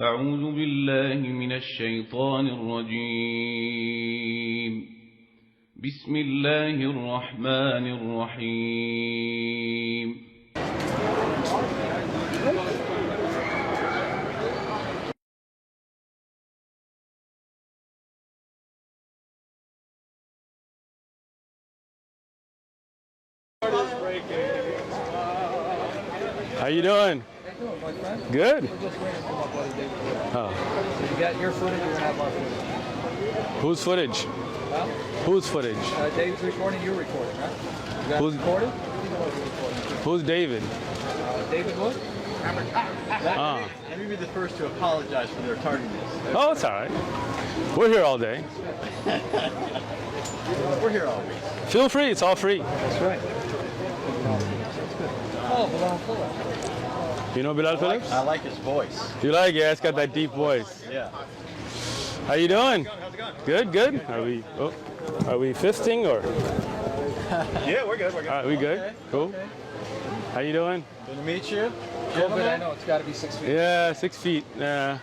أعوذ بالله من الشيطان الرجيم. بسم الله الرحمن الرحيم. How you doing? Good. Oh. You got your footage, you're gonna have our footage. Whose footage? Huh? Whose footage? David's recording, you're recording, right? You got Who's recorded? Who's David? David Wood? Let me be the first to apologize for their tardiness. Oh, it's all right. We're here all day. We're here all week. Feel free. It's all free. That's right. Oh, Bilal Phillips. You know Bilal Phillips? I like his voice. You like it? Yeah, it's got that deep voice. Yeah. How you doing? How's it going? Good, good. Are we fisting or? Yeah, we're good. We're good. All right, we good? Okay. Cool. Okay. How you doing? Good to meet you. Gentlemen, I know it's got to be 6 feet. Yeah, 6 feet. Yeah.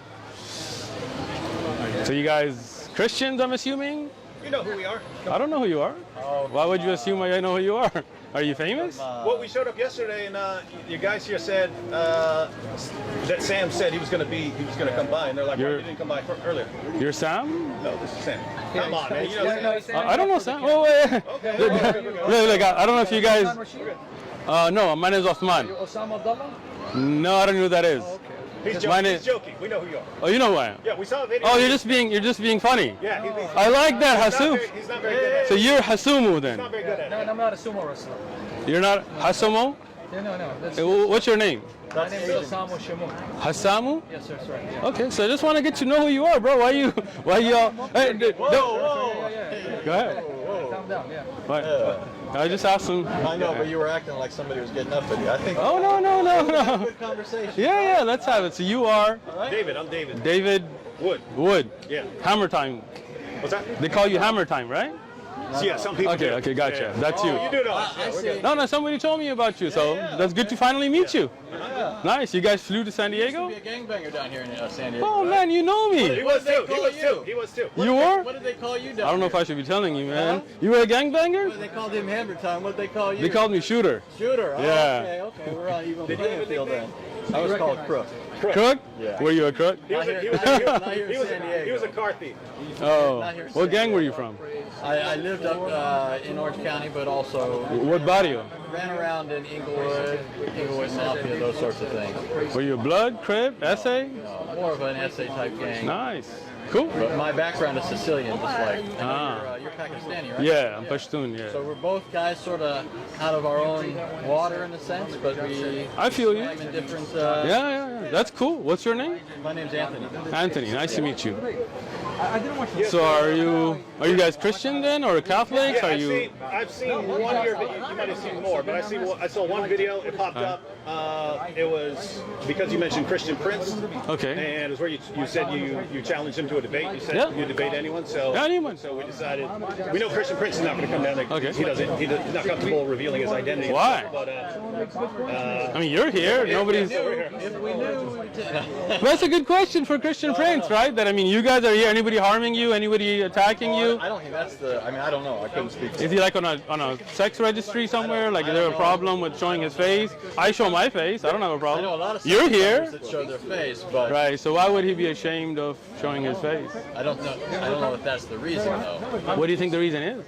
So you guys Christians, I'm assuming? You know who we are. I don't know who you are. Oh, Why would you assume I know who you are? Are you famous? Well, we showed up yesterday, and you guys here said that Sam said he was going to come by, and they're like, "Why you didn't come by earlier?" You're Sam? No, this is Sam. Come on, man. You know Sam. I don't know Sam. Oh, wait. Okay. Look, I don't know if you guys. No, my name is Uthman. Osama Abdullah? No, I don't know who that is. He's Mine joking. We know who you are. Oh, you know who I am. Yeah, we saw a video. Oh, you're just being funny. Yeah, I like that, Hasum. he's not very good at it. So you're Hasumu then? Not very good at No, it. I'm not a sumo wrestler. You're not Hasumo? No. That's, What's your name? my name is Osama Shamoon. Hasamu? Yes, sir, that's right. Yeah. Okay, so I just want to get to know who you are, bro. Why you all? Hey, whoa. Go ahead. Calm down, yeah. What? I just asked him. I know, but you were acting like somebody was getting up at you. I think. Oh no. Good conversation. Yeah, let's have it. So you are David, I'm David. David Wood. Yeah. Hammer Time. What's that? They call you Hammer Time, right? Yeah, some people do. Okay, gotcha. Yeah. That's you. You do know us. Yeah, we're good. No, somebody told me about you, so that's good to finally meet you. Yeah. Nice. You guys flew to San Diego? Be a gangbanger down here in San Diego. Oh man, you know He me. was too. call you? He was too. You were? What did they call you down I don't know if here? I should be telling you, man. Huh? You were a gangbanger? They called him Hammer Time. What did they call you? They called me Shooter. Shooter. Oh, Yeah. Okay. We're on even playing field then. I was called Crook. Crook? Yeah. Were you a crook? He was Not here in San Diego. he was a car thief. Oh. Not here in What San gang were you Diego. from? I lived up in Orange County, but also What barrio? ran around in Inglewood Mafia, those sorts of things. Were you a blood, crib, essay? More of an essay type gang. Nice. Cool. But my background is Sicilian, just like I know Ah. you're Pakistani, right? Yeah, I'm Pashtun, So yeah. we're both guys sort of out of our own water in a sense, but we I feel you. swam in different. Yeah. That's cool. What's your name? My name's Anthony. Anthony. Nice to meet you. I didn't want you So are you guys Christian then, or Catholics? Yeah, Are you? I've seen one of your videos. You might have seen more, but I saw one video. It popped up. It was because you mentioned Christian Prince. Okay. And it was where you said you challenged him to a debate. You said Yeah. you debate anyone. So Anyone. So we decided we know Christian Prince is not going to come down. Okay. He's not comfortable revealing his identity. Why? But I mean, you're here. Nobody's. yeah, we're here. If we knew, That's a good question for Christian Prince, right? That I mean, you guys are here. Anybody harming you? Anybody attacking you? I don't think that's the. I mean, I don't know. I couldn't speak. Is he like on a sex registry somewhere? Like, is there a problem with showing his face? I show my face. I don't have a I problem. know a lot of You're here, that show their face, but right? So why would he be ashamed of showing his face? I don't know. I don't know if that's the reason though. What do you think the reason is?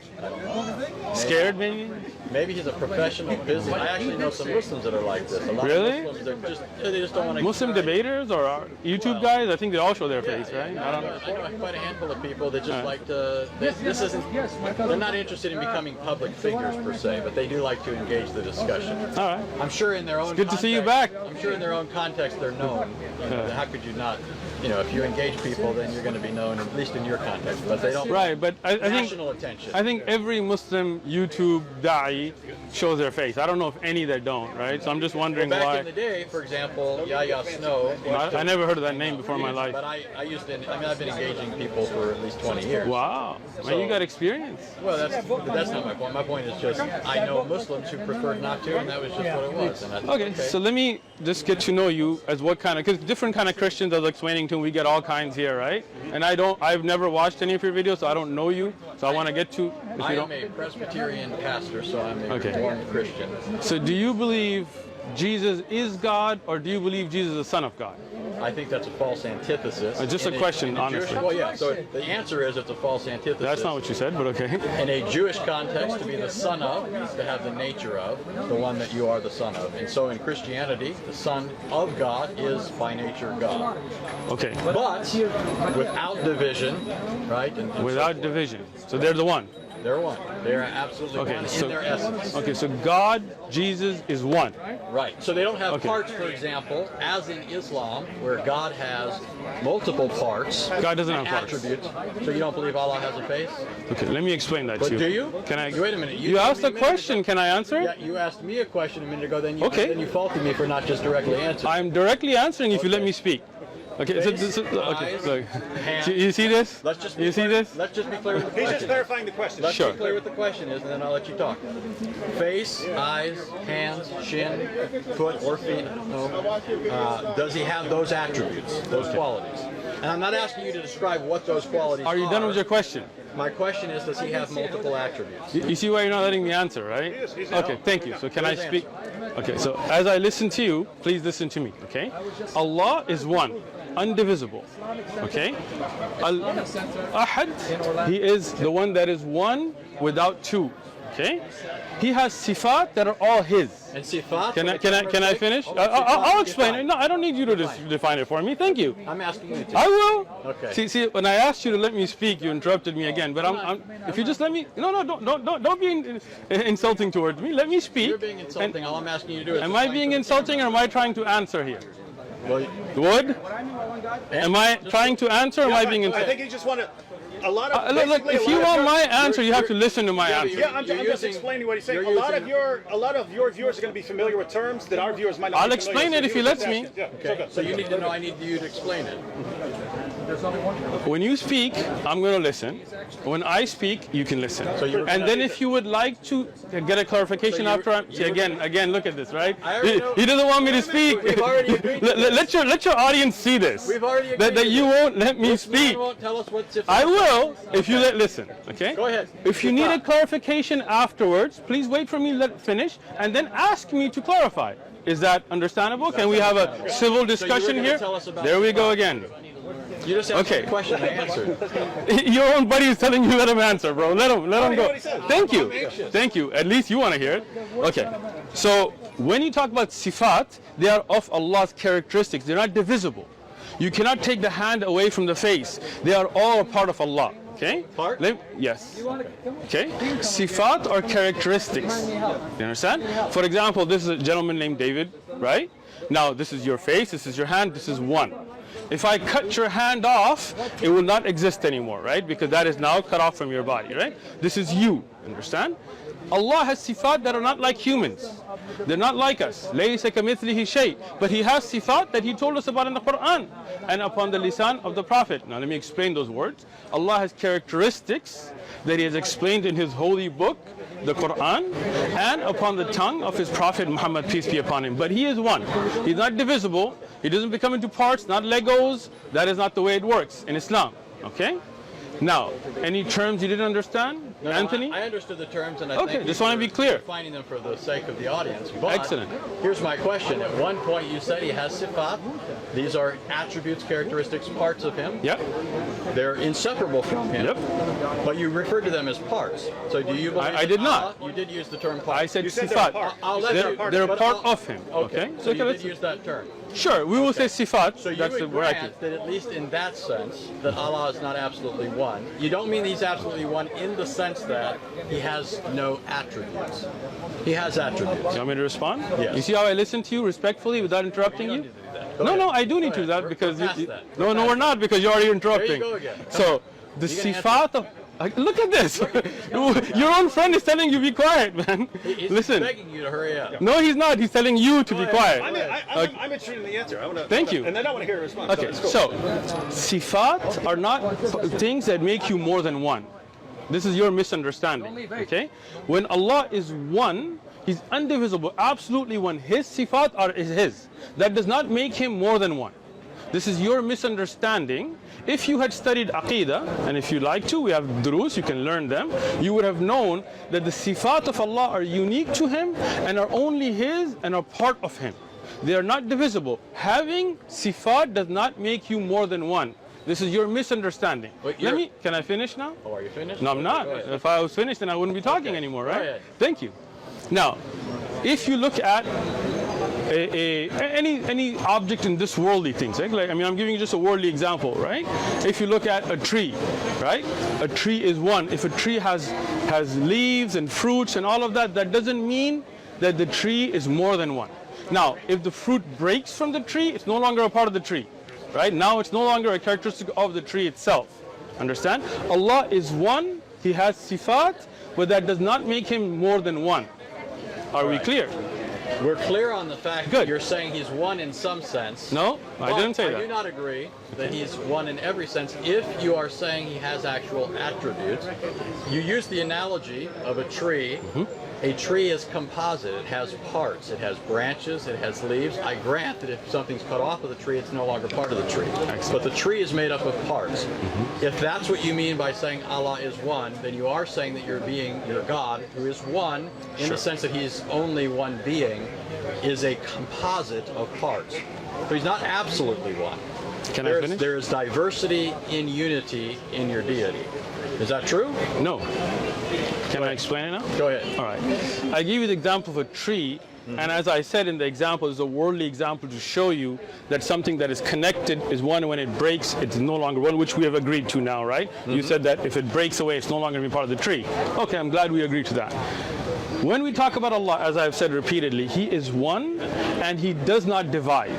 Scared, maybe? Maybe he's a professional business. I actually know some Muslims that are like this. A lot Really? of Muslims, they just don't want to. Muslim debaters or YouTube guys? I think they all show their face, right? I don't know. I know quite a handful of people that just like to. This isn't. They're not interested in becoming public figures per se, but they do like to engage the discussion. All right. I'm sure in their own. good to see you context- back. I'm sure in their own context they're known. You know, how could you not? You know, if you engage people, then you're going to be known, at least in your context. But they don't. Right, but I think National attention. every Muslim YouTube da'i everybody shows their face. I don't know of any that don't, right? So I'm just wondering Back why. in the day, for example, Yahya Snow. I never heard of that name before in my life. But I used to. I mean, I've been engaging people for at least 20 years. Wow, man, you got experience. Well, that's not my point. My point is just I know Muslims who preferred not to, and that was just what it was. And that's Okay, so let me just get to know you as what kind of, because different kind of Christians I was explaining to, we get all kinds here, right? And I've never watched any of your videos, so I don't know you. So I want to get to, if I you am don't. a Presbyterian pastor, so I'm a Okay. Reformed Christian. So do you believe Jesus is God, or do you believe Jesus is the Son of God? I think that's a false antithesis. Just a question, honestly. Well, yeah. So the answer is it's a false antithesis. That's not what you said, but okay. In a Jewish context, to be the son of is to have the nature of the one that you are the son of. And so in Christianity, the Son of God is by nature God. Okay, But without division, right? And so without forth. division. So they're the one. They're one. They are absolutely Okay, one in so their essence. okay, so God, Jesus is one. Right. So they don't have Okay. parts, for example, as in Islam, where God has multiple parts. God doesn't and have parts. attributes. So you don't believe Allah has a face? Okay, let me explain that But to you. do you? Can I? Wait a minute. You told asked me a minute ago- question. Can I answer Yeah, it? you asked me a question a minute ago. Then Okay. Then you faulted me for not just directly answering. I'm directly answering if you let Okay. me speak. Okay, so okay, Eyes, so hands. you see this? Let's just be You see clear- this? Let's just be clear with the He's just question. clarifying the question. Let's Sure. be clear what the question is, and then I'll let you talk. Face, eyes, hands, shin, foot, or feet. No. Does he have those attributes, those qualities? And I'm not asking you to describe what those qualities are. Are you done with your question? My question is, does he have multiple attributes? You see why you're not letting me answer, right? He's Okay, thank you. So can I Please speak? Okay, so as I listen to you, please listen to me, okay? Allah is one, indivisible, okay? Al-Ahad, He is the one that is one without two, okay? He has sifat that are all His. And sifat? Can I finish? I'll explain it. No, I don't need you to define it for me. Thank you. I'm asking you to. I will. Okay. See, when I asked you to let me speak, you interrupted me again. But if you just let me, no, don't be insulting towards me. Let me speak. You're being insulting. All I'm asking you to do is. Am I being insulting, or am I trying to answer here? Well, Would? Am I trying to answer, or am I being I insulting? think you just want to. A lot of Look, basically, if a you lot want of my your- answer, you have to listen to my answer. Yeah, I'm You're just using- explaining what he's saying. you're A lot of using- your viewers are going to be familiar with terms that our viewers might not. I'll be familiar explain with, it if so he was lets just me. asking. Yeah, okay. okay. So you need to know. I need you to explain it. When you speak, I'm going to listen. When I speak, you can listen. So you're- And then if you would like to get a clarification So after I'm, you see, again, look at this, right? I already know- He doesn't want me to speak. We've already agreed to let your audience see this. We've already agreed that to you this. won't let me This speak. man won't tell us what sifat. I will if you listen. Okay. Go ahead. If you need a clarification afterwards, please wait for me to finish and then ask me to clarify. Is that understandable? Can we have a civil discussion gonna here? tell us about There we go sifat. again. You just asked Okay. me a question. I answered. Your own buddy is telling you let him answer, bro. Let him go. what he says. Thank you. I'm anxious. Thank you. At least you want to hear it. Okay. So when you talk about sifat, they are of Allah's characteristics. They're not divisible. You cannot take the hand away from the face. They are all a part of Allah. Okay? Part? Yes. Okay? Sifat are characteristics. You understand? For example, this is a gentleman named David, right? Now, this is your face, this is your hand, this is one. If I cut your hand off, it will not exist anymore, right? Because that is now cut off from your body, right? This is you, understand? Allah has sifat that are not like humans. They're not like us. لَيْسَ كَمِثْلِهِ شَيْءٍ. But He has sifat that He told us about in the Quran and upon the lisan of the Prophet. Now let me explain those words. Allah has characteristics that He has explained in His holy book, the Quran, and upon the tongue of His Prophet Muhammad, peace be upon him. But He is one. He's not divisible. He doesn't become into parts, not Legos. That is not the way it works in Islam. Okay? Now, any terms you didn't understand, No, Anthony? I understood the terms, and I Okay, think just want to be clear. Finding them for the sake of the audience. But Excellent. Here's my question. At one point, you said he has sifat. These are attributes, characteristics, parts of him. Yep. They're inseparable from him. Yep. But you referred to them as parts. So do you believe? I that did not. Allah, you did use the term part. I said You said they're a sifat. part. I'll let They're, you- they're a but part I'll- of Him. Okay. So okay, you let's- did use that term. Sure, we will say sifat. So you That's the would bracket. grant that at least in that sense, that Allah is not absolutely one. You don't mean He's absolutely one in the sense that He has no attributes. He has attributes. You want me to respond? Yes. You see how I listen to you respectfully without interrupting you? Go No, ahead. no, I do need Go to do ahead. that because We're past that. no, we're not because you're already interrupting. There you go again. So the You gonna sifat of Look at this. Your own friend is telling you be quiet, man. He's Listen. begging you to hurry up. No, he's not. He's telling you to be quiet. I'm interested in the answer. Thank you. And then I want to hear a response. Okay, so sifat are not things that make you more than one. This is your misunderstanding. Okay? When Allah is one, He's indivisible, absolutely one. His sifat is His. That does not make Him more than one. This is your misunderstanding. If you had studied Aqidah, and if you like to, we have durus, you can learn them, you would have known that the sifat of Allah are unique to Him and are only His and are part of Him. They are not divisible. Having sifat does not make you more than one. This is your misunderstanding. Can I finish now? Oh, are you finished? No, I'm not. If I was finished, then I wouldn't be talking anymore, right? Go ahead. Thank you. Now, if you look at any object in this worldly things, right? Like, I mean, I'm giving you just a worldly example, right? If you look at a tree, right? A tree is one. If a tree has leaves and fruits and all of that, that doesn't mean that the tree is more than one. Now, if the fruit breaks from the tree, it's no longer a part of the tree, right? Now it's no longer a characteristic of the tree itself. Understand? Allah is one. He has sifat, but that does not make Him more than one. Are we clear? We're clear on the fact that you're saying He's one in some sense. No, I didn't say that. I do not agree that He's one in every sense if you are saying He has actual attributes. You use the analogy of a tree. A tree is composite. It has parts. It has branches. It has leaves. I grant that if something's cut off of the tree, it's no longer part of the tree. Excellent. But the tree is made up of parts. If that's what you mean by saying Allah is one, then you are saying that your God, who is one, in the sense that He's only one being, is a composite of parts. So He's not absolutely one. Can I finish? There is diversity in unity in your deity. Is that true? No. Can I explain it now? Go ahead. All right. I give you the example of a tree, and as I said in the example, it's a worldly example to show you that something that is connected is one. When it breaks, it's no longer one, which we have agreed to now, right? You said that if it breaks away, it's no longer going to be part of the tree. Okay, I'm glad we agreed to that. When we talk about Allah, as I've said repeatedly, He is one, and He does not divide.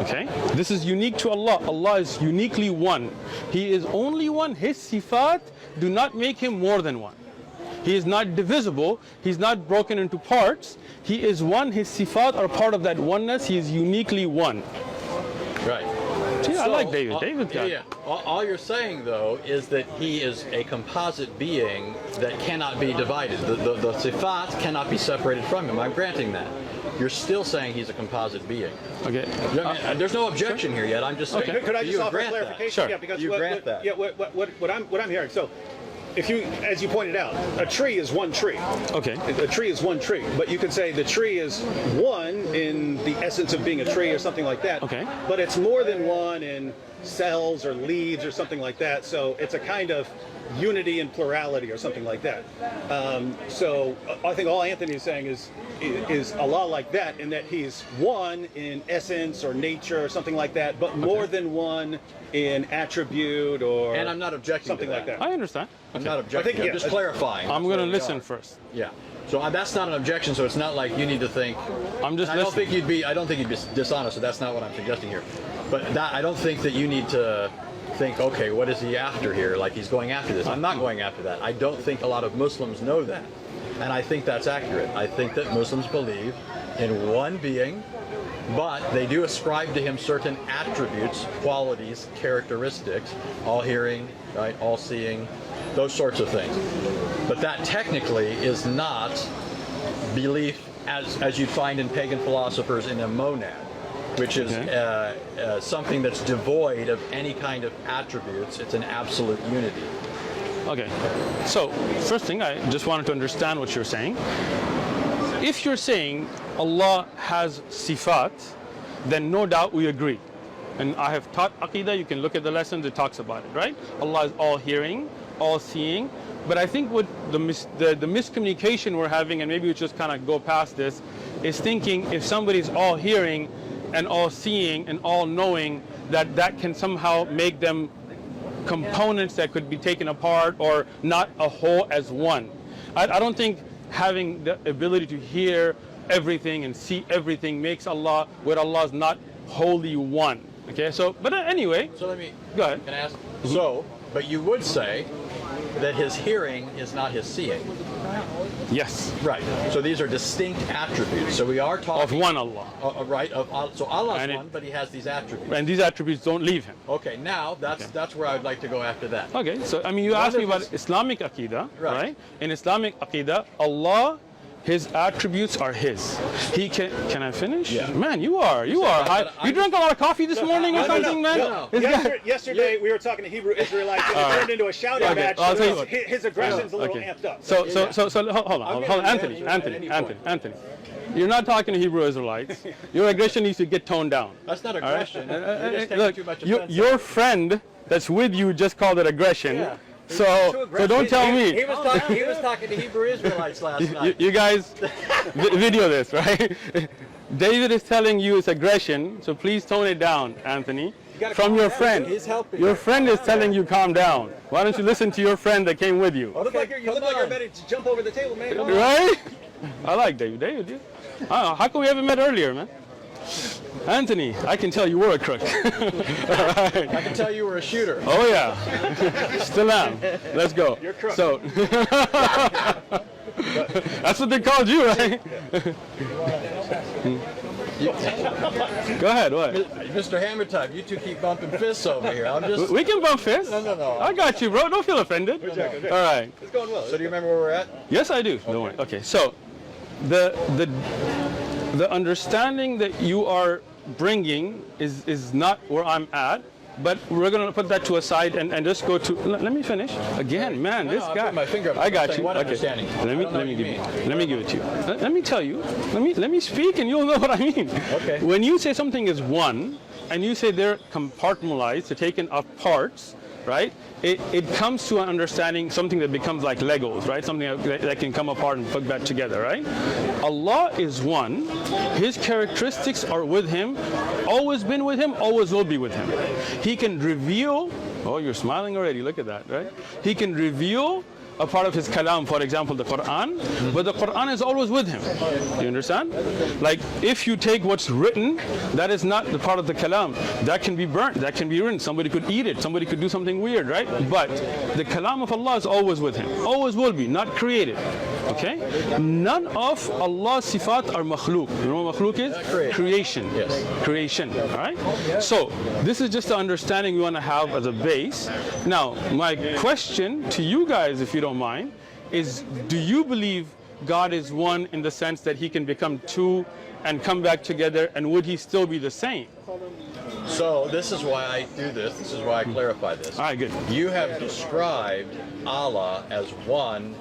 Okay? This is unique to Allah. Allah is uniquely one. He is only one. His sifat do not make Him more than one. He is not divisible. He's not broken into parts. He is one. His sifat are part of that oneness. He is uniquely one. Right. See, I like David. David's got yeah. All you're saying, though, is that He is a composite being that cannot be divided. The sifat cannot be separated from Him. I'm granting that. You're still saying He's a composite being. Okay. There's no objection here yet. I'm just saying. Could I just offer clarification? Sure. Yeah, because You grant that. Yeah, what I'm hearing. So, if you, as you pointed out, a tree is one tree. Okay. A tree is one tree, but you could say the tree is one in the essence of being a tree or something like that. Okay. But it's more than one in cells or leaves or something like that. So it's a kind of unity and plurality or something like that. So I think all Anthony is saying is Allah like that, in that He's one in essence or nature or something like that, but more than one in attribute or And I'm not objecting something to like that. I understand. I'm not objecting. yeah, I'm just clarifying. I'm going to listen first. Yeah. So that's not an objection. So it's not like you need to think. I'm just I don't listening. think you'd be. I don't think you'd be dishonest. So that's not what I'm suggesting here. But I don't think that you need to think, okay, what is he after here? Like he's going after this. I'm not going after that. I don't think a lot of Muslims know that. And I think that's accurate. I think that Muslims believe in one being, but they do ascribe to Him certain attributes, qualities, characteristics, all hearing, right, all seeing, those sorts of things. But that technically is not belief as you'd find in pagan philosophers in a monad, which is something that's devoid of any kind of attributes. It's an absolute unity. Okay. So, first thing, I just wanted to understand what you're saying. If you're saying Allah has sifat, then no doubt we agree. And I have taught Aqidah, you can look at the lessons, it talks about it, right? Allah is all hearing, all seeing. But I think what the miscommunication we're having, and maybe we just kind of go past this, is thinking if somebody's all hearing and all seeing and all knowing, that can somehow make them components that could be taken apart or not a whole as one. I don't think having the ability to hear everything and see everything makes Allah, where Allah is not wholly one. Okay, so, but anyway. So let me, go ahead. Can I ask? So, but you would say that his hearing is not his seeing. Yes. Right. So these are distinct attributes. So we are Of talking one Allah. right. So Allah's And it- one, but He has these attributes. And these attributes don't leave him. Okay. Now that's where I would like to go after that. Okay, so I mean, you asked me about Islamic Aqidah, right? In Islamic Aqidah, Allah, His attributes are His. He can I finish? Yeah. Man, you are high. You drank a lot of coffee this morning or something, man? no. This guy- Yesterday we were talking to Hebrew Israelites and it turned into a shouting Okay, match. I'll So tell you what. his aggression's a little Okay. amped up. So hold on, Anthony. You're not talking to Hebrew Israelites. Your aggression needs to get toned down. That's not All right? aggression. You're just taking Look, too much offense. your friend that's with you just called it aggression. Yeah. So don't tell me. He was talking to Hebrew Israelites last night. You guys video this, right? David is telling you it's aggression, so please tone it down, Anthony. From your friend. He's helping. Your friend is telling you calm down. Why don't you listen to your friend that came with you? You look like you're ready to jump over the table, man. Come on. Right? I like David. David, I don't know. How come we haven't met earlier, man? Anthony, I can tell you were a crook. Right. I can tell you were a shooter. Oh yeah, still am. Let's go. You're crook. So that's what they called you, right? Go ahead. What? Mr. Hammer Time, you two keep bumping fists over here. I'm just. We can bump fists. No. I got you, bro. Don't feel offended. All right. It's going well. So do you remember where we're at? Yes, I do. Don't worry. Okay. So the understanding that you are bringing is not where I'm at. But we're going to put that to a side and just go to. Let me finish. Again, man, this I'm guy. putting my finger up. I got Saying you. what Okay. understanding? I don't know Let me what give you you. mean. Let me give it to you. Let me tell you. Let me speak, and you'll know what I mean. Okay. When you say something is one, and you say they're compartmentalized, they're taken off parts, right? It comes to an understanding something that becomes like Legos, right? Something that can come apart and put back together, right? Allah is one. His characteristics are with Him, always been with Him, always will be with Him. He can reveal. Oh, you're smiling already. Look at that, right? He can reveal a part of His kalam, for example, the Quran, but the Quran is always with Him. You understand? Like, if you take what's written, that is not the part of the kalam. That can be burnt, that can be written. Somebody could eat it, somebody could do something weird, right? But the kalam of Allah is always with Him. Always will be, not created. Okay? None of Allah's sifat are makhluk. You know what makhluk is? Creation. Yes. Creation. All right? So, this is just the understanding we want to have as a base. Now, my question to you guys, if you don't mind, is do you believe God is one in the sense that He can become two and come back together, and would He still be the same? So this is why I do this. This is why I clarify this. All right, good. You have described Allah as one,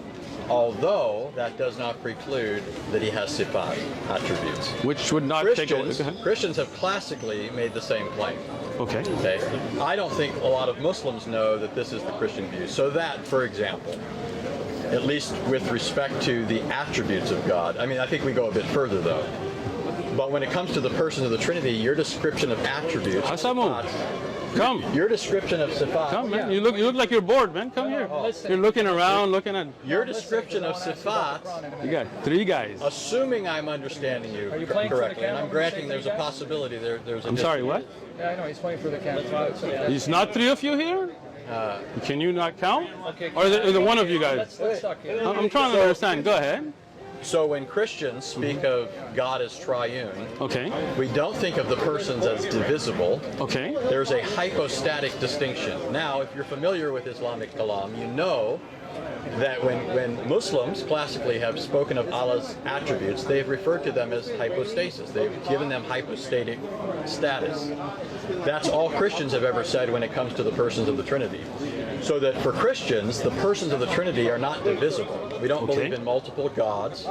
although that does not preclude that He has sifat, attributes. Which would not take away. Christians have classically made the same claim. Okay. Okay. I don't think a lot of Muslims know that this is the Christian view. So that, for example, at least with respect to the attributes of God, I mean, I think we go a bit further though. But when it comes to the persons of the Trinity, your description of attributes, Hasamu, come. your description of sifat, Come, man. You look like you're bored, man. Come here. You're looking around, looking at. your description of sifat, You got 3 guys. assuming I'm understanding you playing for the correctly, and camera I'm when you granting say there's three a guys? possibility there's a I'm sorry, what? Yeah, I know, he's playing for the camera. It's not 3 of you here? Can you not count? Or is it one of you guys? Let's talk here. I'm trying to understand. Go ahead. So when Christians speak of God as triune, Okay. we don't think of the persons as divisible. Okay. There's a hypostatic distinction. Now, if you're familiar with Islamic kalam, you know that when Muslims classically have spoken of Allah's attributes, they've referred to them as hypostasis. They've given them hypostatic status. That's all Christians have ever said when it comes to the persons of the Trinity. So that for Christians, the persons of the Trinity are not divisible. We don't believe in multiple gods.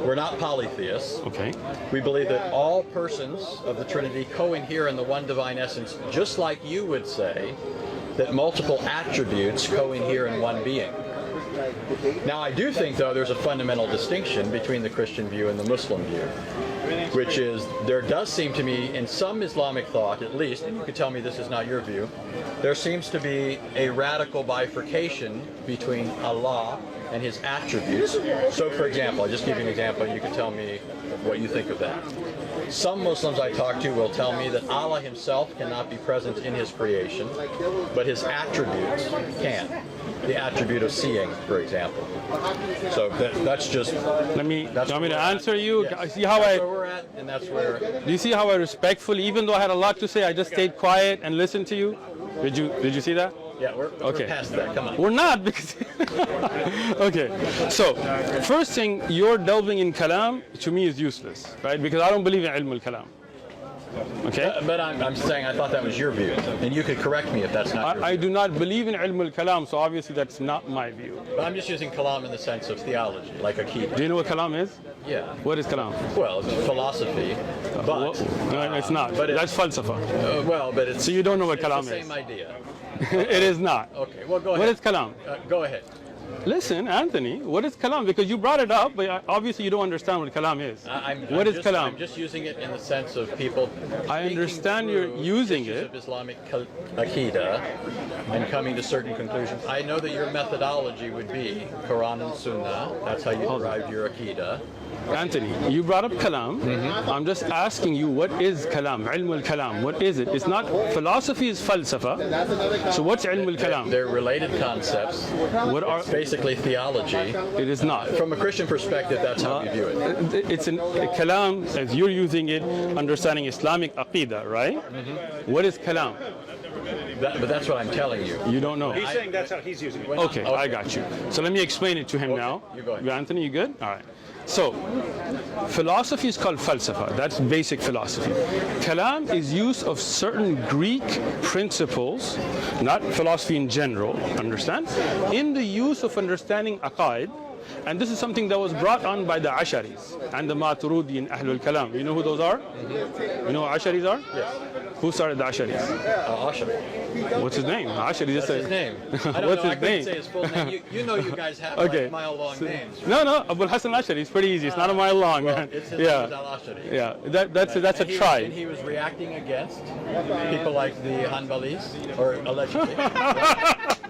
We're not polytheists. Okay. We believe that all persons of the Trinity co-inhere in the one divine essence, just like you would say that multiple attributes co-inhere in one being. Now, I do think, though, there's a fundamental distinction between the Christian view and the Muslim view, which is there does seem to me, in some Islamic thought at least, and you could tell me this is not your view, there seems to be a radical bifurcation between Allah and His attributes. So, for example, I'll just give you an example, and you can tell me what you think of that. Some Muslims I talk to will tell me that Allah himself cannot be present in his creation, but his attributes can. The attribute of seeing, for example. So that's just. Let me. That's You want me to where we're at. answer you? Yes. See how That's where we're at, and that's where. Do you see how I respectfully, even though I had a lot to say, I just stayed quiet and listened to you? Did you see that? Yeah, we're past that. Come on. We're not because. Okay. So, first thing, your delving in kalam to me is useless, right? Because I don't believe in ilm al-kalam. Okay. But I'm saying I thought that was your view, and you could correct me if that's not your I view. do not believe in ilm al-kalam, so obviously that's not my view. But I'm just using kalam in the sense of theology, like akid. Do you know what kalam is? Yeah. What is kalam? Well, it's philosophy, but No, it's not. but That's falsafa. but it's. So you don't know what it's kalam the is. same idea. It is not. Okay. Well, go ahead. What is kalam? Go ahead. Listen, Anthony, what is kalam? Because you brought it up, but obviously you don't understand what kalam is. What is kalam? I'm just using it in the sense of people. I thinking understand you're through using issues it. of Islamic akida and coming to certain conclusions. I know that your methodology would be Quran and Sunnah. That's how you derived your akida. Anthony, you brought up kalam. I'm just asking you, what is kalam? Ilm al-kalam. What is it? It's not, philosophy is falsafa. So what's ilm al-kalam? They're related concepts. What are, It's basically theology. it is not. From a Christian perspective, that's how we view it. It's an kalam, as you're using it, understanding Islamic aqidah, right? What is kalam? But that's what I'm telling you. You don't know. He's saying that's how he's using it. Okay, I got you. So let me explain it to him now. you go ahead. Anthony, you good? All right. So, philosophy is called falsafa. That's basic philosophy. Kalam is use of certain Greek principles, not philosophy in general, understand? In the use of understanding aqaid, and this is something that was brought on by the Asharis and the Maturidi in Ahlul Kalam. You know who those are? You know who Asharis are? Yes. Who started the Asharis? Ashari. What's his name? Ashari. That's his name. I don't What's know. his I couldn't name? say his full name. You know, you guys have Okay. like mile-long names. No, Abul Hassan Ashari. It's pretty easy. It's not a mile long, Well, man. it's his Yeah. name is Al-Ashari. Yeah, that's a And tribe. he was reacting against people like the Hanbalis, or allegedly.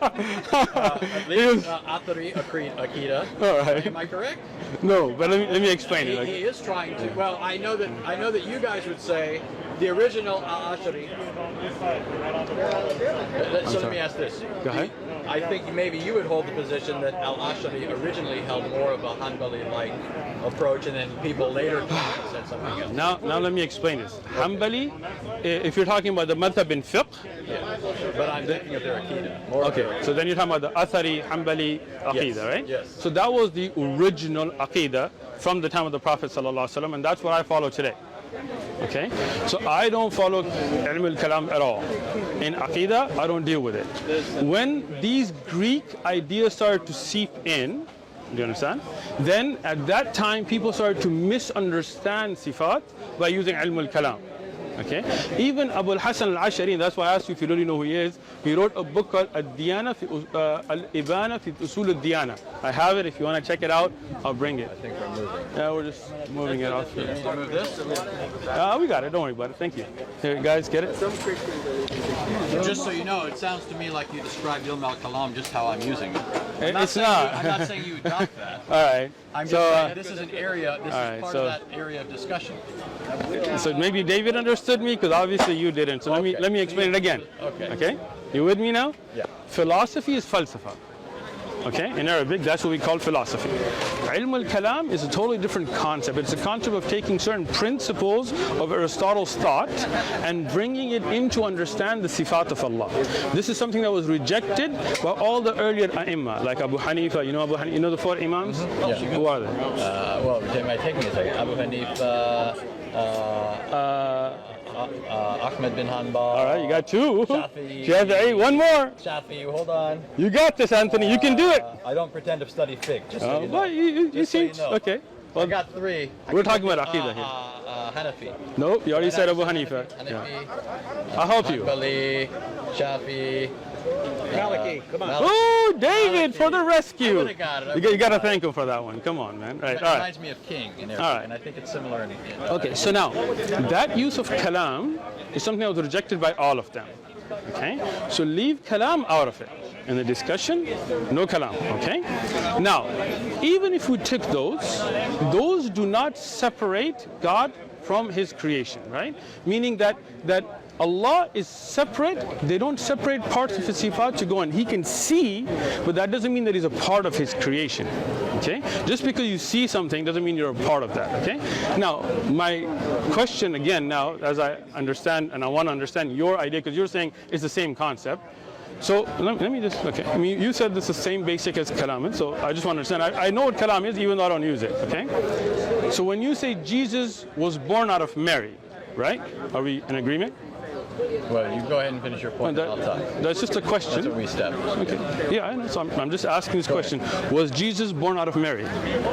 At least Athari Akida. All right. Am I correct? No, but let me explain it. He is trying to. Well, I know that you guys would say the original Al-Ashari. So let me ask this. Go ahead. I think maybe you would hold the position that Al-Ashari originally held more of a Hanbali-like approach, and then people later said something else. Now let me explain this. Hanbali, if you're talking about the madhab in fiqh, But I'm thinking of their Akida. More of okay, their so then you're talking about the Athari Hanbali Aqidah, Yes, right? yes. So that was the original Aqidah from the time of the Prophet ﷺ, and that's what I follow today. Okay? So I don't follow ilm al-kalam at all. In Aqidah, I don't deal with it. When these Greek ideas started to seep in, do you understand? Then at that time, people started to misunderstand sifat by using ilm al-kalam. Okay? Even Abul Hassan al-Ashari, that's why I asked you if you really know who he is, he wrote a book called Al-Ibana fi Usul al-Diyana. I have it. If you want to check it out, I'll bring it. I think we're moving. Yeah, we're just moving it off You here. need to move this? We got it. Don't worry about it. Thank you. Here, guys, get it? Just so you know, it sounds to me like you described Ilm al-Kalam just how I'm using it. It's not. I'm not saying you adopt that. All right. I'm just So, saying this is an area, this all is right, part so- of that area of discussion. so maybe David understood me because obviously you didn't. So Okay. let me explain it again. Okay. Okay? You with me now? Yeah. Philosophy is falsafa. Okay? In Arabic, that's what we call philosophy. Ilm al-kalam is a totally different concept. It's a concept of taking certain principles of Aristotle's thought and bringing it in to understand the sifat of Allah. This is something that was rejected by all the earlier ai*imma, like Abu Hanifa. You know Abu Hanifa? You know the four imams? Yeah. Who are they? Well, it might take me a second. Abu Hanifa, Ahmed bin Hanbal. All right, you got two. Shafi'i. Shafi'i. One more. Shafi, hold on. You got this, Anthony. You can do it. I don't pretend to study fiqh, just so you know. Well, you Just so seem you know. okay. I Well, got three. we're talking about Aqidah here. Hanafi. No, you already said Abu Hanifa. Hanafi, Yeah. I'll help you. Hanbali, Shafi. Maliki, come on. Oh, David, for the I rescue. would've got it. You got to thank him for that one. Come on, man. Right, It all right. reminds me of king in Arabic, All right. and I think it's similar in Okay, so now, that use of kalam is something that was rejected by all of them. Okay? So leave kalam out of it. In the discussion, no kalam. Okay? Now, even if we took those do not separate God from his creation, right? Meaning that Allah is separate. They don't separate parts of his sifat to go on. He can see, but that doesn't mean that he's a part of his creation. Okay? Just because you see something doesn't mean you're a part of that. Okay? Now, my question again now, as I understand, and I want to understand your idea, because you're saying it's the same concept. So let me just, okay. I mean, you said this is the same basic as kalam, so I just want to understand. I know what kalam is, even though I don't use it. Okay? So when you say Jesus was born out of Mary, right? Are we in agreement? Well, you go ahead and finish your point, and I'll talk. That's just a question. That's what we established. Okay. Yeah, I know. So I'm just asking this question. Was Jesus born out of Mary?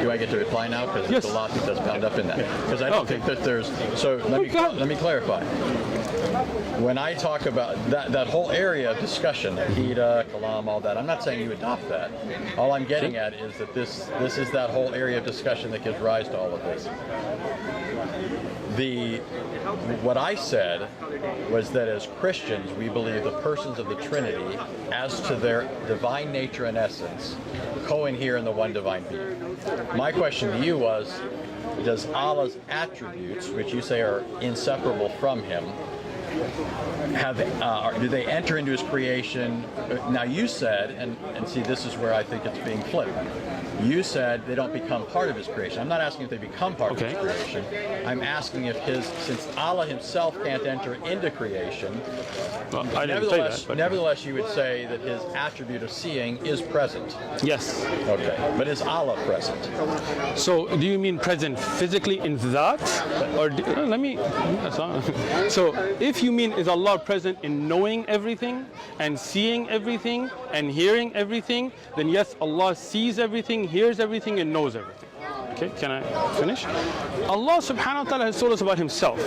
Do I get to reply now? Because Yes. there's a lot that's bound up in that. Because I don't think that there's... So let me clarify. When I talk about that whole area of discussion, Aqidah, Kalam, all that, I'm not saying you adopt that. All I'm getting at is that this is that whole area of discussion that gives rise to all of this. What I said was that as Christians, we believe the persons of the Trinity, as to their divine nature and essence, co-inhere in the one divine being. My question to you was, does Allah's attributes, which you say are inseparable from him, do they enter into his creation? Now you said, and see, this is where I think it's being flipped. You said they don't become part of his creation. I'm not asking if they become part of his creation. I'm asking if since Allah himself can't enter into creation, Well, I didn't say that, but nevertheless you would say that his attribute of seeing is present. yes. Okay, but is Allah present? So do you mean present physically in that? Or let me, so if you mean is Allah present in knowing everything and seeing everything and hearing everything, then yes, Allah sees everything, hears everything, and knows everything. Okay, can I finish? Allah subhanahu wa ta'ala has told us about himself,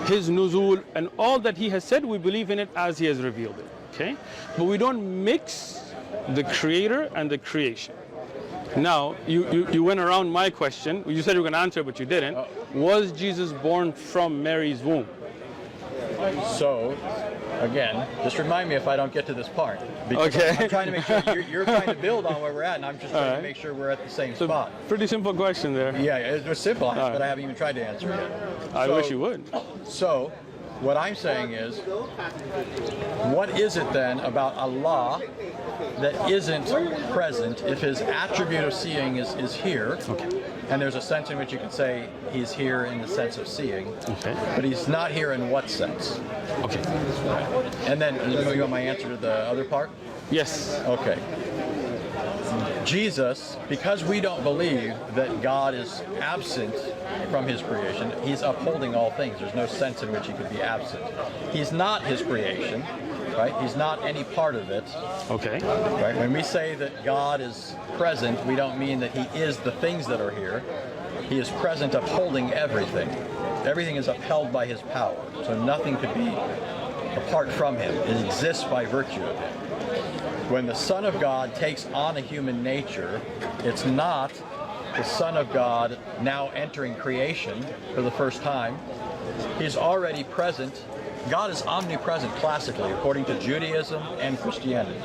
his nuzul, and all that he has said, we believe in it as he has revealed it. Okay? But we don't mix the creator and the creation. Now, you went around my question. You said you were going to answer, but you didn't. Was Jesus born from Mary's womb? So, again, just remind me if I don't get to this part. Because Okay. I'm trying to make sure you're trying to build on where we're at, and I'm just trying to make sure we're at the same spot. Pretty simple question there. Yeah, it was simple, but I haven't even tried to answer it yet. I wish you would. So, what I'm saying is, what is it then about Allah that isn't present if his attribute of seeing is here? Okay. And there's a sense in which you could say he's here in the sense of seeing, Okay. but he's not here in what sense? Okay. And then, you want my answer to the other part? Yes. Okay. Jesus, because we don't believe that God is absent from his creation, he's upholding all things. There's no sense in which he could be absent. He's not his creation, right? He's not any part of it. Okay. Right? When we say that God is present, we don't mean that he is the things that are here. He is present upholding everything. Everything is upheld by his power. So nothing could be apart from him. It exists by virtue of him. When the Son of God takes on a human nature, it's not the Son of God now entering creation for the first time. He's already present. God is omnipresent classically, according to Judaism and Christianity.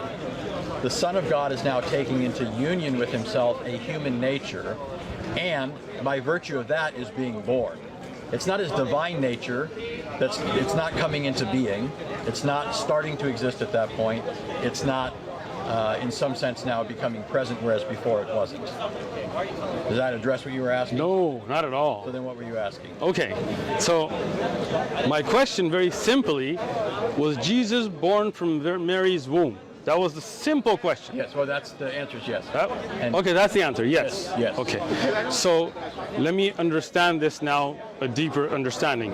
The Son of God is now taking into union with himself a human nature, and by virtue of that is being born. It's not his divine nature it's not coming into being. It's not starting to exist at that point. It's not in some sense now becoming present, whereas before it wasn't. Does that address what you were asking? No, not at all. So then what were you asking? Okay, so my question very simply, was Jesus born from Mary's womb? That was the simple question. Yes, well that's the answer is yes. Okay, that's the answer, yes. Yes. Okay, so let me understand this now, a deeper understanding.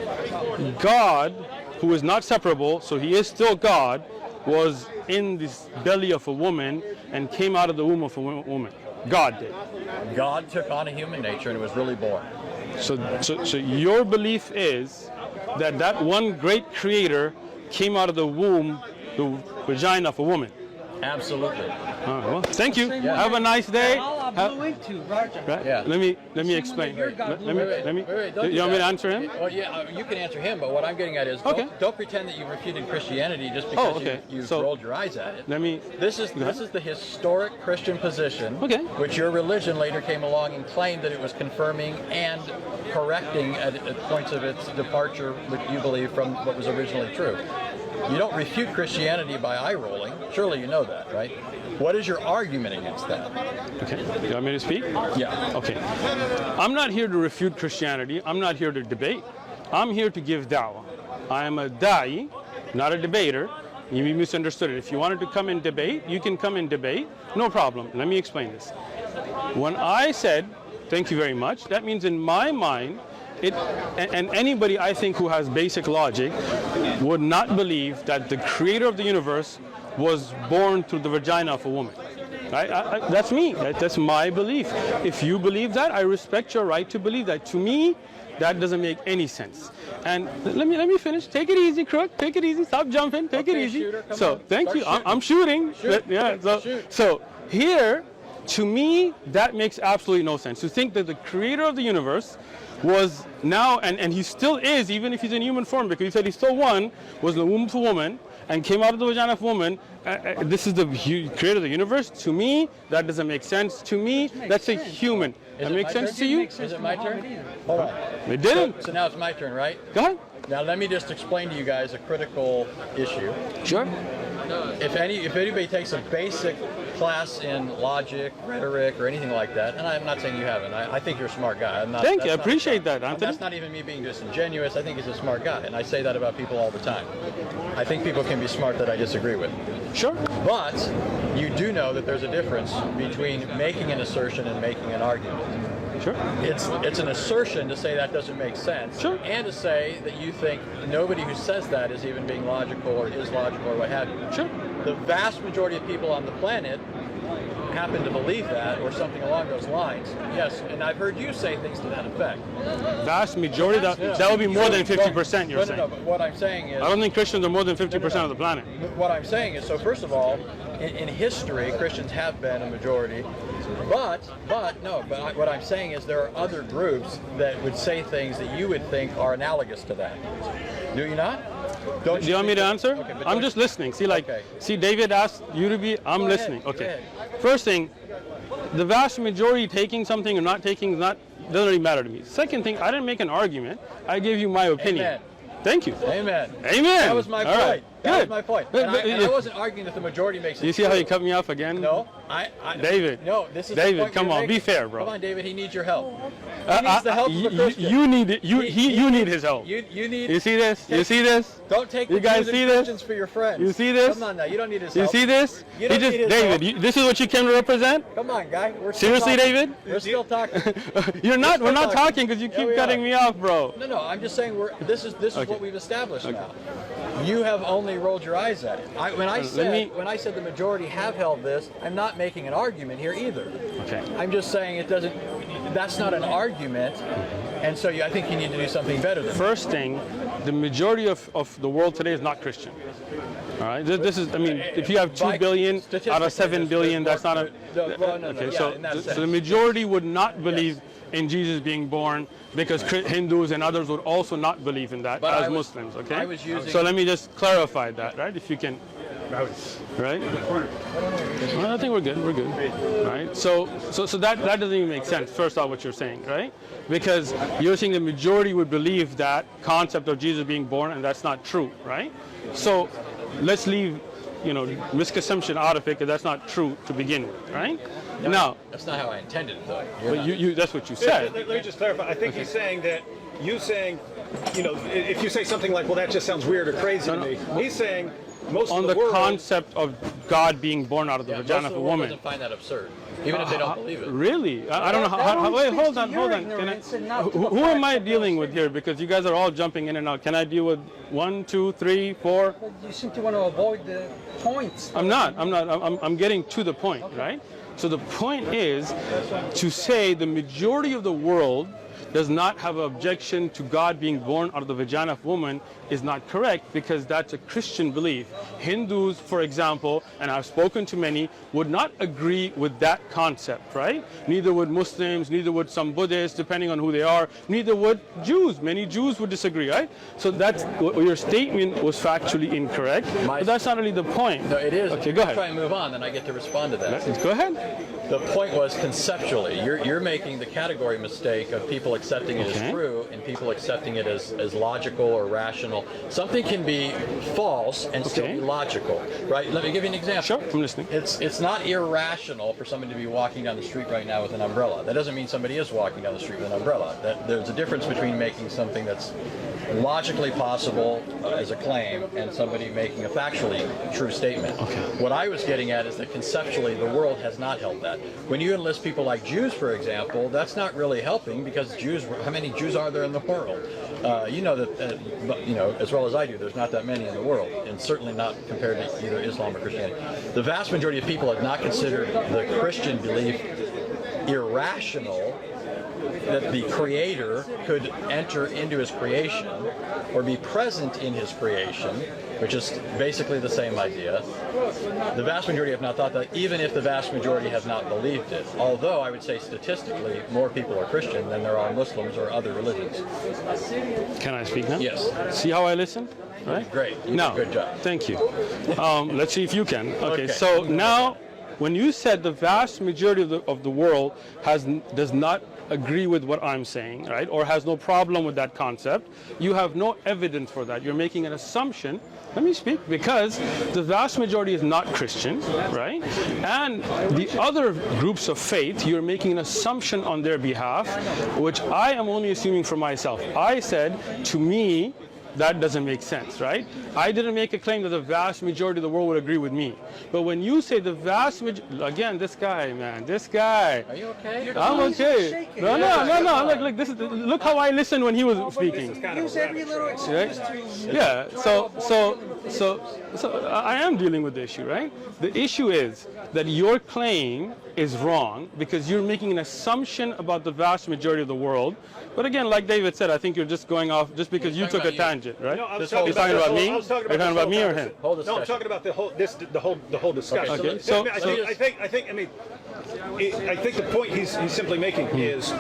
God, who is not separable, so he is still God, was in this belly of a woman and came out of the womb of a woman. God did. God took on a human nature and it was really born. So your belief is that one great creator came out of the womb, the vagina of a woman. Absolutely. Well, thank you. Have a nice day. Right? Yeah. Let me explain. Let me. You want me to answer him? Well, yeah, you can answer him, but what I'm getting at is don't pretend that you refuted Christianity just because you've rolled your eyes at it. This is the historic Christian position, which your religion later came along and claimed that it was confirming and correcting at points of its departure, which you believe from what was originally true. You don't refute Christianity by eye rolling. Surely you know that, right? What is your argument against that? Okay. You want me to speak? Yeah. Okay. I'm not here to refute Christianity. I'm not here to debate. I'm here to give da'wah. I am a da'i, not a debater. You misunderstood it. If you wanted to come and debate, you can come and debate. No problem. Let me explain this. When I said, thank you very much, that means in my mind, and anybody I think who has basic logic would not believe that the creator of the universe was born through the vagina of a woman. Right? That's me. That's my belief. If you believe that, I respect your right to believe that. To me, that doesn't make any sense. And let me finish. Take it easy, Crook. Take it easy. Stop jumping. Take it easy. Shooter, thank you. I'm shooting. Yeah. So here, to me, that makes absolutely no sense. To think that the creator of the universe was now, and he still is, even if he's in human form, because he said he still won, was in the womb of a woman and came out of the vagina of a woman. This is the creator of the universe. To me, that doesn't make sense. To me, that's a human. That makes sense to you? Is it my turn? Hold on. It didn't. So now it's my turn, right? Go ahead. Now let me just explain to you guys a critical issue. Sure. If anybody takes a basic class in logic, rhetoric, or anything like that, and I'm not saying you haven't. I think you're a smart guy. Thank you. I appreciate that, Anthony. That's not even me being disingenuous. I think he's a smart guy, and I say that about people all the time. I think people can be smart that I disagree with. Sure. But you do know that there's a difference between making an assertion and making an argument. Sure. It's an assertion to say that doesn't make sense, sure, and to say that you think nobody who says that is even being logical or is logical or what have you. Sure. The vast majority of people on the planet happen to believe that or something along those lines. Yes, and I've heard you say things to that effect. Vast majority? That would be more than 50%, you're saying. No, but what I'm saying is... I don't think Christians are more than 50% of the planet. What I'm saying is, so first of all, in history, Christians have been a majority. But what I'm saying is there are other groups that would say things that you would think are analogous to that. Do you not? Do you want me to answer? Okay, I'm just listening. See, David asked you to be, I'm listening. Okay. First thing, the vast majority taking something or not taking doesn't really matter to me. Second thing, I didn't make an argument. I gave you my opinion. Amen. Thank you. Amen. Amen. That was my point. Right. That was my point. And I wasn't arguing that the majority makes it. You see how you cut me off again? No. David. No, this is David, the point come on, be fair, bro. Come on, David, he needs your help. He needs the help of a Christian. You need it. You need his help. You need. You see this? You see this? Don't take you guys see Christians for your friends. You see this? Come on now, you don't need his help. You see this? You don't need his David, help. This is what you came to represent? Come on, guy. Seriously, David? We're still talking. We're not talking because you keep cutting me off, bro. No, I'm just saying this is what we've established now. You have only rolled your eyes at it. When I said the majority have held this, I'm not making an argument here either. Okay. I'm just saying that's not an argument, and so I think you need to do something better than that. First thing, the majority of the world today is not Christian. All right. This is. I mean, if you have 2 billion out of 7 billion, that's not a. Okay. So the majority would not believe in Jesus being born because Hindus and others would also not believe in that as Muslims. Okay. So let me just clarify that, right? If you can. Right? Well, I think we're good. We're good. Right? So that doesn't even make sense. First off, what you're saying, right? Because you're saying the majority would believe that concept of Jesus being born, and that's not true, right? So let's leave, misconception out of it, because that's not true to begin with, right? Now, that's not how I intended it, though. But that's what you said. Let me just clarify. I think he's saying that if you say something like, "Well, that just sounds weird or crazy to me," he's saying. On the concept of God being born out of the vagina of a woman. Doesn't find that absurd, even if they don't believe it. Really? I don't know how. Wait, hold on. Who am I dealing with here? Because you guys are all jumping in and out. Can I deal with 1, 2, 3, 4? You seem to want to avoid the points. I'm not. I'm getting to the point, right? So the point is to say the majority of the world does not have an objection to God being born out of the vagina of a woman is not correct because that's a Christian belief. Hindus, for example, and I've spoken to many, would not agree with that concept, right? Neither would Muslims, neither would some Buddhists, depending on who they are, neither would Jews. Many Jews would disagree, right? So that's, your statement was factually incorrect, but that's not really the point. No, it is. Okay, go ahead. Try and move on, then I get to respond to that. Go ahead. The point was conceptually, you're making the category mistake of people accepting it as true and people accepting it as logical or rational. Something can be false and still be logical, right? Let me give you an example. Sure, I'm listening. It's not irrational for somebody to be walking down the street right now with an umbrella. That doesn't mean somebody is walking down the street with an umbrella. There's a difference between making something that's logically possible as a claim and somebody making a factually true statement. What I was getting at is that conceptually the world has not held that. When you enlist people like Jews, for example, that's not really helping because Jews, how many Jews are there in the world? You know that, you know, as well as I do, there's not that many in the world, and certainly not compared to either Islam or Christianity. The vast majority of people have not considered the Christian belief irrational, that the Creator could enter into His creation or be present in His creation, which is basically the same idea. The vast majority have not thought that, even if the vast majority have not believed it. Although I would say statistically, more people are Christian than there are Muslims or other religions. Can I speak now? Yes. See how I listen? Right? Great. You now, did a good job. Thank you. Let's see if you can. Okay. So now, when you said the vast majority of the world does not agree with what I'm saying, right, or has no problem with that concept, you have no evidence for that. You're making an assumption. Let me speak, because the vast majority is not Christian, right? And the other groups of faith, you're making an assumption on their behalf, which I am only assuming for myself. I said, to me, that doesn't make sense, right? I didn't make a claim that the vast majority of the world would agree with me. But when you say the vast majority, again, this guy, man, this guy. Are you okay? I'm okay. No. Look, this is, look how I listened when he was speaking. Use every little excuse to... Yeah, so I am dealing with the issue, right? The issue is that your claim is wrong because you're making an assumption about the vast majority of the world. But again, like David said, I think you're just going off just because you took a tangent, right? No, I was You're talking about me? I was talking You're talking about me or him? No, I'm talking about the whole discussion. Okay. I think the point he's simply making is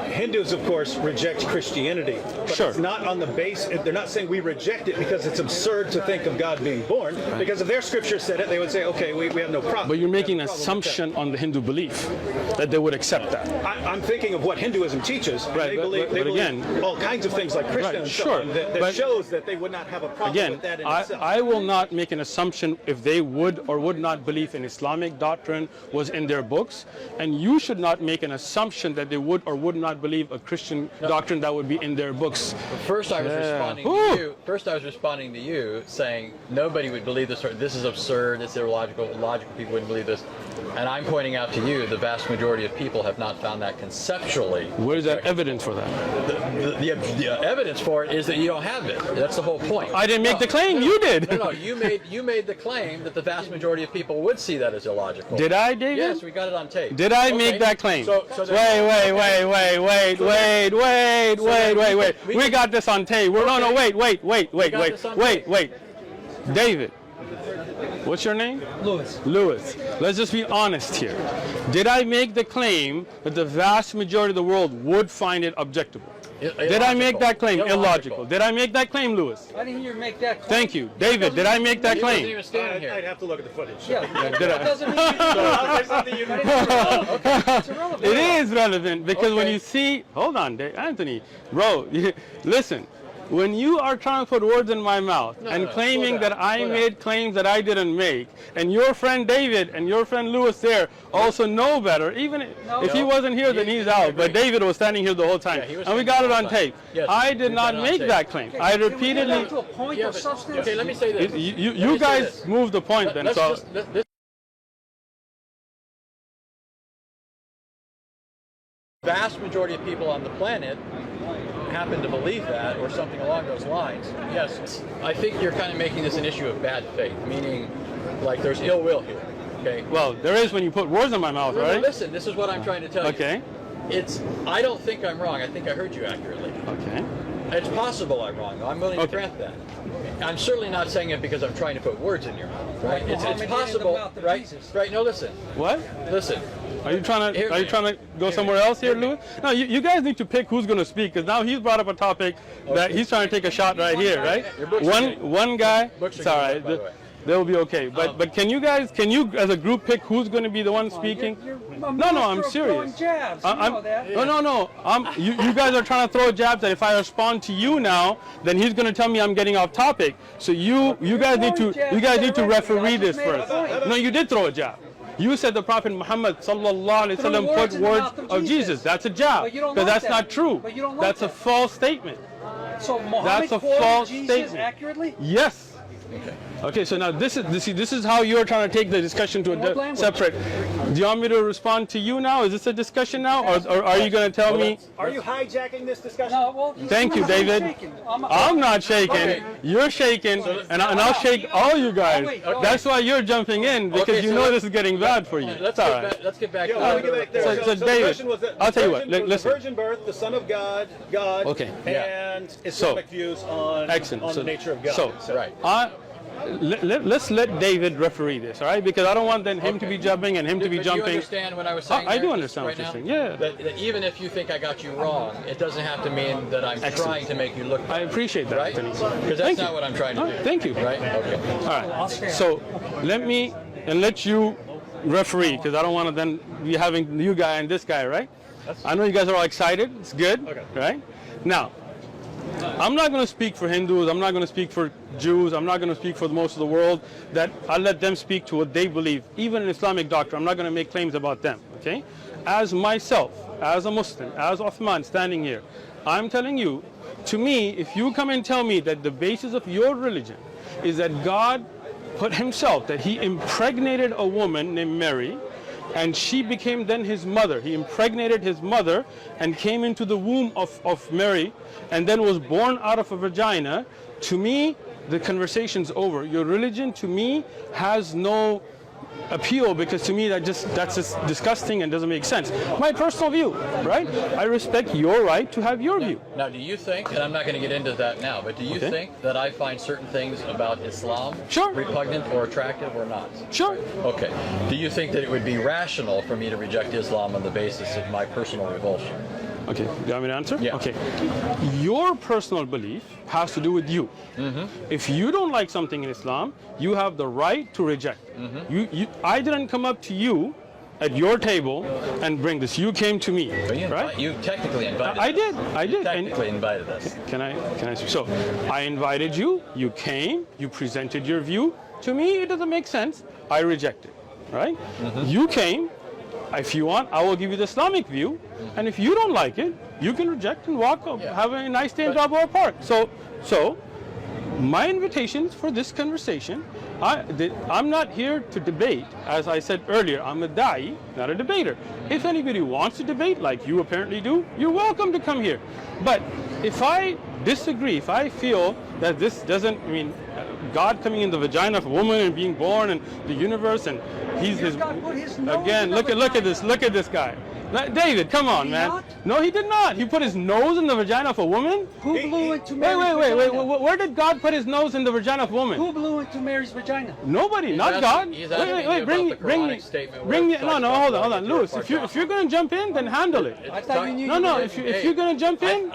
Hindus, of course, reject Christianity, but Sure. it's not on the base. They're not saying we reject it because it's absurd to think of God being born. Because if their scripture said it, they would say, okay, we have no problem. But you're making an assumption on the Hindu belief that they would accept that. I'm thinking of what Hinduism teaches. And Right, they but believe again, all kinds of things like Krishna right, and so sure, on that but shows that they would not have a problem Again, with that in itself. I will not make an assumption if they would or would not believe in Islamic doctrine was in their books, and you should not make an assumption that they would or would not believe a Christian doctrine that would be in their books. First, I was responding to Whew. you. First, I was responding to you, saying nobody would believe this. Or this is absurd. It's illogical. Logical people wouldn't believe this. And I'm pointing out to you, the vast majority of people have not found that conceptually. Where's that evidence for that? The evidence for it is that you don't have it. That's the whole point. I didn't make the claim. You did. No, you made the claim that the vast majority of people would see that as illogical. Did I, David? Yes, we got it on tape. Did I Okay. make that claim? So Wait. We got this on tape. No, wait. David, what's your name? Lewis. Let's just be honest here. Did I make the claim that the vast majority of the world would find it objectable? Did I make that claim? Illogical. Did I make that claim, Lewis? I didn't hear you make that claim. Thank you. David, did I make that He wasn't claim? even standing I'd here. have to look at the footage. Yeah, Did I? that doesn't mean it's irrelevant. It is relevant because when you see, hold on, Anthony, bro, listen. When you are trying to put words in my mouth and claiming slow down, that I slow made claims that I didn't make, and your friend David and your friend Lewis there also know better, even if he wasn't here, then he's out. But David was standing here the whole time, he was and we standing got it the on whole time. tape. Yes, I did we not got it on make tape. that claim. I Can we repeatedly. get to a point of substance? Okay, let me say this. You guys moved the point then. So This vast majority of people on the planet happen to believe that or something along those lines. Yes, I think you're kind of making this an issue of bad faith, meaning like there's ill will here. Okay. well, there is when you put words in my mouth, No, right? listen, this is what I'm trying to tell you. Okay. I don't think I'm wrong. I think I heard you accurately. Okay. It's possible I'm wrong. I'm willing to grant that. I'm certainly not saying it because I'm trying to put words in your mouth, right? It's possible, right? Right? No, listen. What? Listen. Are you trying to go somewhere else here, Louis? No, you guys need to pick who's going to speak, because now he's brought up a topic that he's trying to take a shot right here, right? One guy. It's all right. They'll be okay. But can you as a group pick who's going to be the one speaking? No, I'm serious. No. You guys are trying to throw jabs that if I respond to you now, then he's going to tell me I'm getting off topic. So you guys need to referee this first. No, you did throw a jab. You said the Prophet Muhammad sallallahu alaihi wasallam put words of Jesus. That's a jab, because that's not true. That's a false statement. So Muhammad quoted Jesus accurately? Yes. Okay, so now this is how you're trying to take the discussion to a separate. Do you want me to respond to you now? Is this a discussion now, or are you going to tell me? Are you hijacking this discussion? No, well, Thank you, David. I'm not shaking. Okay. You're shaking, and I'll shake all you guys. That's why you're jumping in, because you know this is getting bad for you. Let's get back. Yeah, let me get back there. So the David, question was that I'll tell you what. the Listen. virgin birth, the Son of God, Okay. and Islamic views on the nature of God. So, right. Let's let David referee this, all right? Because I don't want then him to be jumping and him to be But jumping. you understand what I was saying? I do there, understand right what you're now? saying. Yeah. That even if you think I got you wrong, it doesn't have to mean that I'm trying to make you look bad. I appreciate that, Right? Anthony. Because that's Thank not you. what I'm trying to do. Thank you. Right? Okay. All right. So let you referee, because I don't want to then be having you guy and this guy, right? I know you guys are all excited. It's good, right? Now, I'm not going to speak for Hindus. I'm not going to speak for Jews. I'm not going to speak for most of the world. That I'll let them speak to what they believe. Even in Islamic doctrine, I'm not going to make claims about them. Okay? As myself, as a Muslim, as Uthman standing here, I'm telling you, to me, if you come and tell me that the basis of your religion is that God put himself, that he impregnated a woman named Mary, and she became then his mother. He impregnated his mother and came into the womb of Mary and then was born out of a vagina. To me, the conversation's over. Your religion, to me, has no appeal, because to me that's just disgusting and doesn't make sense. My personal view, right? I respect your right to have your view. Now, do you think, and I'm not going to get into that now, but do you think that I find certain things about Islam repugnant or attractive or not? Sure. Okay. Do you think that it would be rational for me to reject Islam on the basis of my personal revulsion? Okay, do you want me to answer? Yeah. Okay. Your personal belief has to do with you. If you don't like something in Islam, you have the right to reject it. I didn't come up to you at your table and bring this. You came to me, right? You technically invited I us. did. You technically invited us. Can I? So I invited you. You came. You presented your view. To me, it doesn't make sense. I reject it, right? You came. If you want, I will give you the Islamic view, and if you don't like it, you can reject and walk. Have a nice day in Balboa Park. So, my invitations for this conversation, I'm not here to debate. As I said earlier, I'm a da'i, not a debater. If anybody wants to debate, like you apparently do, you're welcome to come here. But if I disagree, if I feel that this doesn't, God coming in the vagina of a woman and being born and the universe, and he's his again. Look at this guy. David, come on, man. Not? No, he did not. He put his nose in the vagina of a woman. Who blew into Mary's Wait. vagina? Where did God put his nose in the vagina of a woman? Who blew into Mary's vagina? Nobody, not God. Wait, bring me. No, hold on, Louis. If you're gonna jump in, then handle it. I thought you knew. No. If you're gonna jump in,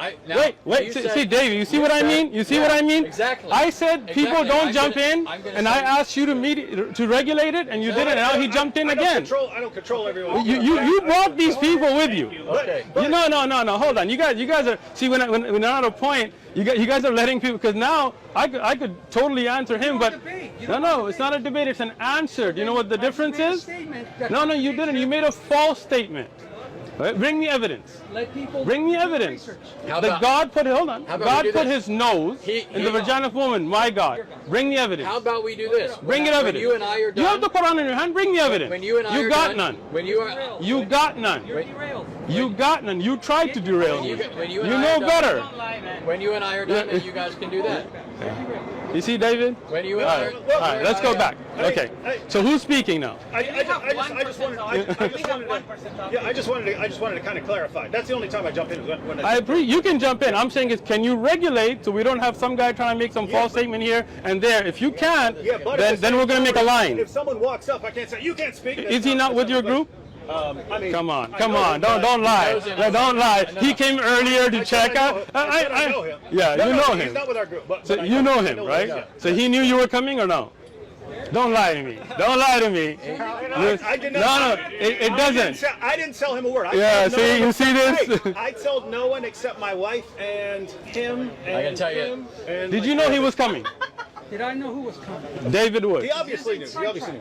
wait. said- See, David. You see what I mean? You see what I mean? Exactly. I said people Exactly. don't I'm jump gonna- in, I'm gonna and say- I asked you to regulate it, and you did it. And now he jumped in again. I don't control everyone. You brought these people with you. Okay. No. Hold on. You guys are. See, when I'm at a point, you guys are letting people. Because now I could totally answer him, but no, it's not a debate. It's an answer. Do you know what the difference is? No, you didn't. You made a false statement. Right? Bring me evidence. Bring me evidence. That God put. Hold on. God put his nose in the vagina of woman. My God. Bring me evidence. How about we do this? Bring it evidence. When you and I are done. You have the Quran in your hand. Bring me evidence. When you and I are got done, none. When you are. You got none. You got none. You tried to derail me. When you You and I know are done- better. When you and I are done, then you guys can do that. You see, David? When you All right, all right, let's go back. Okay. So who's speaking now? I just wanted to kind of clarify. That's the only time I jump in. When I agree. You can jump in. I'm saying is, can you regulate so we don't have some guy trying to make some false statement here and there? If you can't, then we're going to make a line. If someone walks up, I can't say you can't speak. Is he not with your group? I mean, Come on. Don't lie. Don't lie. He came earlier to check out. I know him. Yeah, you know him. He's not with our group. So you know him, right? So he knew you were coming or no? Don't lie to me. Don't lie to me. I did not. No, it doesn't. I didn't tell him a word. Yeah, see, you see this? I told no one except my wife and him. And I can tell you. him and Did you know he was coming? Did I know who was coming? David Wood. He obviously knew.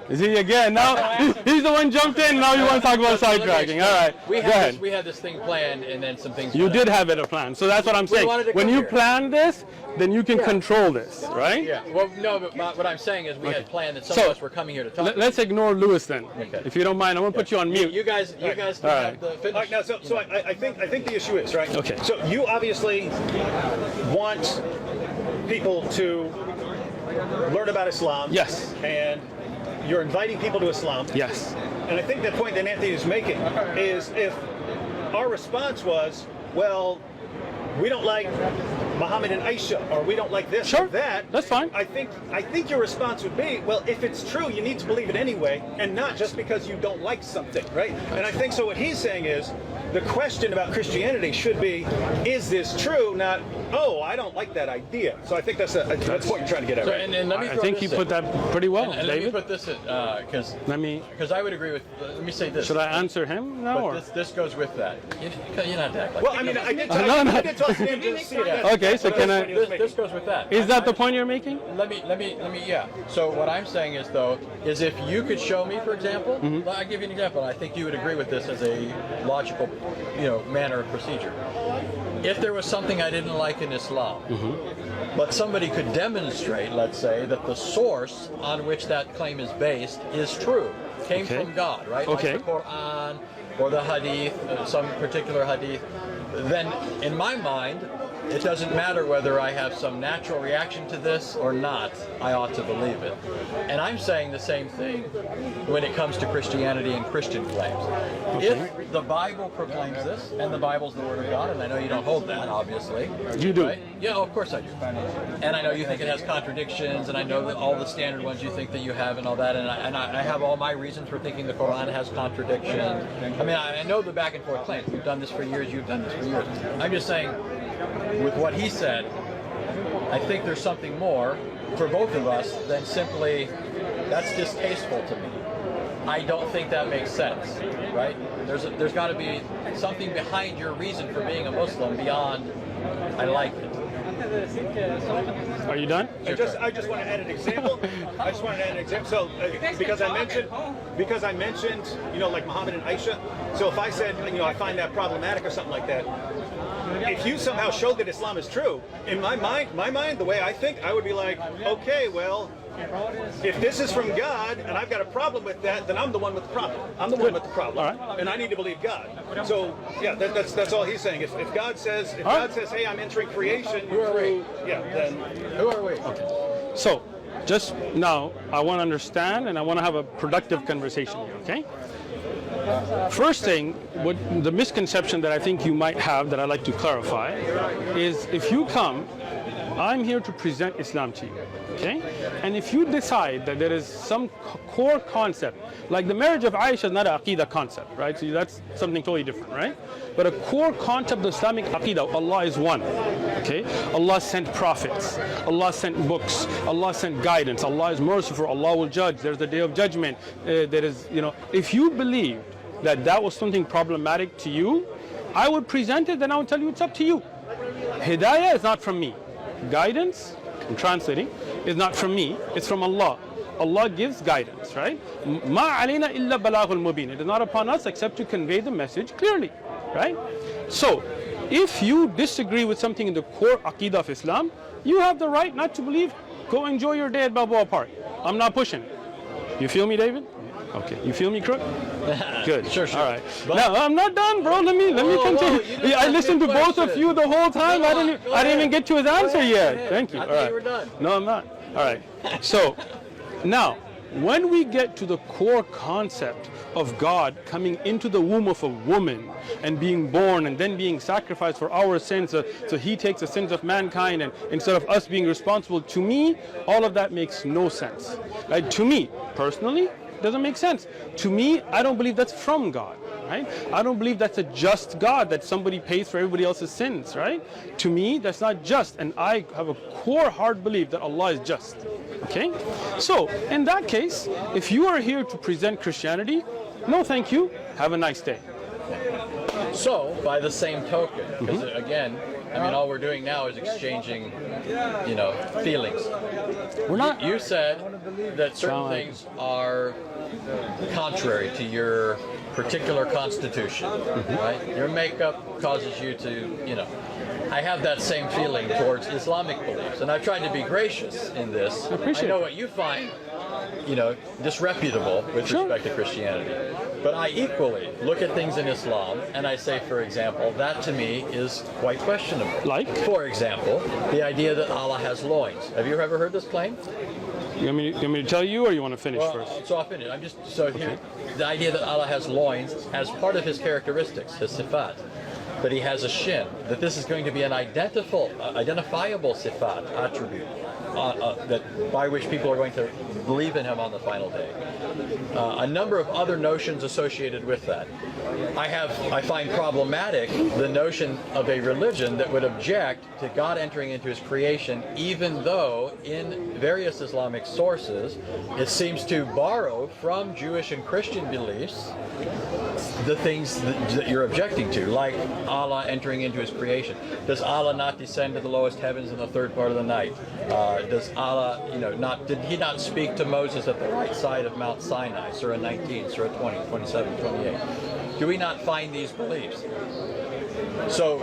Is he again? Now he's the one jumped in. Now you want to talk about sidetracking. All right, go ahead. We had this thing planned, and then some things. You did have it a plan, so that's what I'm saying. wanted to When come you here. plan this, then you can control this, right? Yeah. Well, no, but what I'm saying is we had planned that some So, of us were coming here to talk. Let's ignore Lewis then, Okay. if you don't mind. I'm gonna put you on mute. You guys can All right. have the All finish. right, now, so I think the issue is right. Okay. So you obviously want people to learn about Islam. Yes. And you're inviting people to Islam. Yes. And I think the point that Anthony is making is if our response was, well, we don't like Muhammad and Aisha, or we don't like this Sure, or that. that's fine. I think your response would be, well, if it's true, you need to believe it anyway, and not just because you don't like something, right? And I think so. What he's saying is, the question about Christianity should be, is this true? Not, oh, I don't like that idea. So I think that's what you're trying to get at. So, Right? and let me I throw think you this put in. that pretty well, And let me David. put this in because I would agree with. Let me say this. Should I answer him now? Or? But this goes with that. You're not act like. Well, I mean, I did talk to him to see it. Okay, so can I? This goes with that. Is that the point you're making? Let me. Yeah. So what I'm saying is, though, is if you could show me, for example, I'll give you an example. I think you would agree with this as a logical, manner of procedure. If there was something I didn't like in Islam, but somebody could demonstrate, let's say, that the source on which that claim is based is true, came Okay. from God, right? Okay. Like the Quran or the Hadith, some particular Hadith, then in my mind, it doesn't matter whether I have some natural reaction to this or not, I ought to believe it. And I'm saying the same thing when it comes to Christianity and Christian claims. If the Bible proclaims this, and the Bible's the Word of God, and I know you don't hold that, obviously. You do. Right? Yeah, of course I do. And I know you think it has contradictions, and I know that all the standard ones you think that you have and all that, and I have all my reasons for thinking the Quran has contradictions. I mean, I know the back and forth claims. You've done this for years, you've done this for years. I'm just saying, with what he said, I think there's something more for both of us than simply, that's distasteful to me. I don't think that makes sense, right? There's got to be something behind your reason for being a Muslim beyond, I like it. Are you done? I just want to add an example. So because I mentioned, like Muhammad and Aisha. So if I said, I find that problematic or something like that, if you somehow showed that Islam is true, in my mind, the way I think, I would be like, okay, well, if this is from God and I've got a problem with that, then I'm the one with the problem. I'm the one with the problem, All right. and I need to believe God. So yeah, that's all he's saying. If God says, hey, I'm entering creation, Who are we? then Who are we? So, just now, I want to understand and I want to have a productive conversation here, okay? First thing, what the misconception that I think you might have that I'd like to clarify is if you come, I'm here to present Islam to you, okay? And if you decide that there is some core concept, like the marriage of Aisha is not an Aqidah concept, right? So that's something totally different, right? But a core concept of Islamic Aqidah, Allah is one, okay? Allah sent prophets, Allah sent books, Allah sent guidance, Allah is merciful, Allah will judge, there's the day of judgment, there is, if you believe that was something problematic to you, I would present it, then I would tell you it's up to you. Hidayah is not from me. Guidance, I'm translating, is not from me, it's from Allah. Allah gives guidance, right? Ma alayna illa balaghul mubin. It is not upon us except to convey the message clearly, right? So, if you disagree with something in the core Aqidah of Islam, you have the right not to believe. Go enjoy your day at Balboa Park. I'm not pushing. You feel me, David? Okay. You feel me, Crook? Good. Sure. All right. Now I'm not done, bro. Let me continue. I listened to both of you the whole time. I didn't even get to his answer yet. Thank you. I All thought right. you were done. No, I'm not. All right. So now, when we get to the core concept of God coming into the womb of a woman and being born and then being sacrificed for our sins, so he takes the sins of mankind, and instead of us being responsible, to me, all of that makes no sense. Right? To me, personally, it doesn't make sense. To me, I don't believe that's from God. Right? I don't believe that's a just God, that somebody pays for everybody else's sins, right? To me, that's not just, and I have a core hard belief that Allah is just. Okay? So, in that case, if you are here to present Christianity, no thank you, have a nice day. So, by the same token, because again, I mean, all we're doing now is exchanging, feelings. We're not. You said that certain things are contrary to your particular constitution, right? Your makeup causes you to, I have that same feeling towards Islamic beliefs, and I've tried to be gracious in this. I know what you find, disreputable with respect to Christianity. But I equally look at things in Islam and I say, for example, that to me is quite questionable. Like? For example, the idea that Allah has loins. Have you ever heard this claim? You want me to tell you, or you want to finish first? So I'll finish. Here, the idea that Allah has loins as part of his characteristics, his sifat, that he has a shin, that this is going to be an identifiable sifat, attribute, that by which people are going to believe in him on the final day. A number of other notions associated with that. I find problematic the notion of a religion that would object to God entering into his creation, even though in various Islamic sources it seems to borrow from Jewish and Christian beliefs the things that you're objecting to, like Allah entering into his creation. Does Allah not descend to the lowest heavens in the third part of the night? Does Allah, did he not speak to Moses at the right side of Mount Sinai? Surah 19, Surah 20, 27, 28. Do we not find these beliefs? So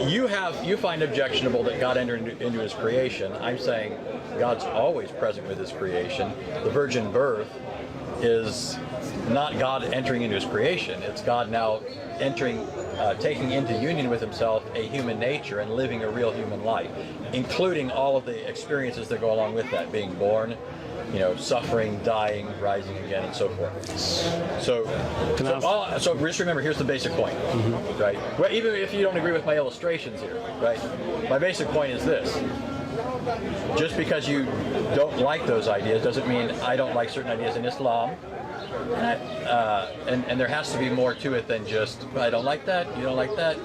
you find objectionable that God entered into his creation. I'm saying God's always present with his creation. The virgin birth is not God entering into his creation. It's God now taking into union with himself a human nature and living a real human life, including all of the experiences that go along with that, being born, suffering, dying, rising again, and so forth. So just remember, here's the basic point, right? Well, even if you don't agree with my illustrations here, right? My basic point is this. Just because you don't like those ideas doesn't mean I don't like certain ideas in Islam. And there has to be more to it than just, I don't like that, you don't like that,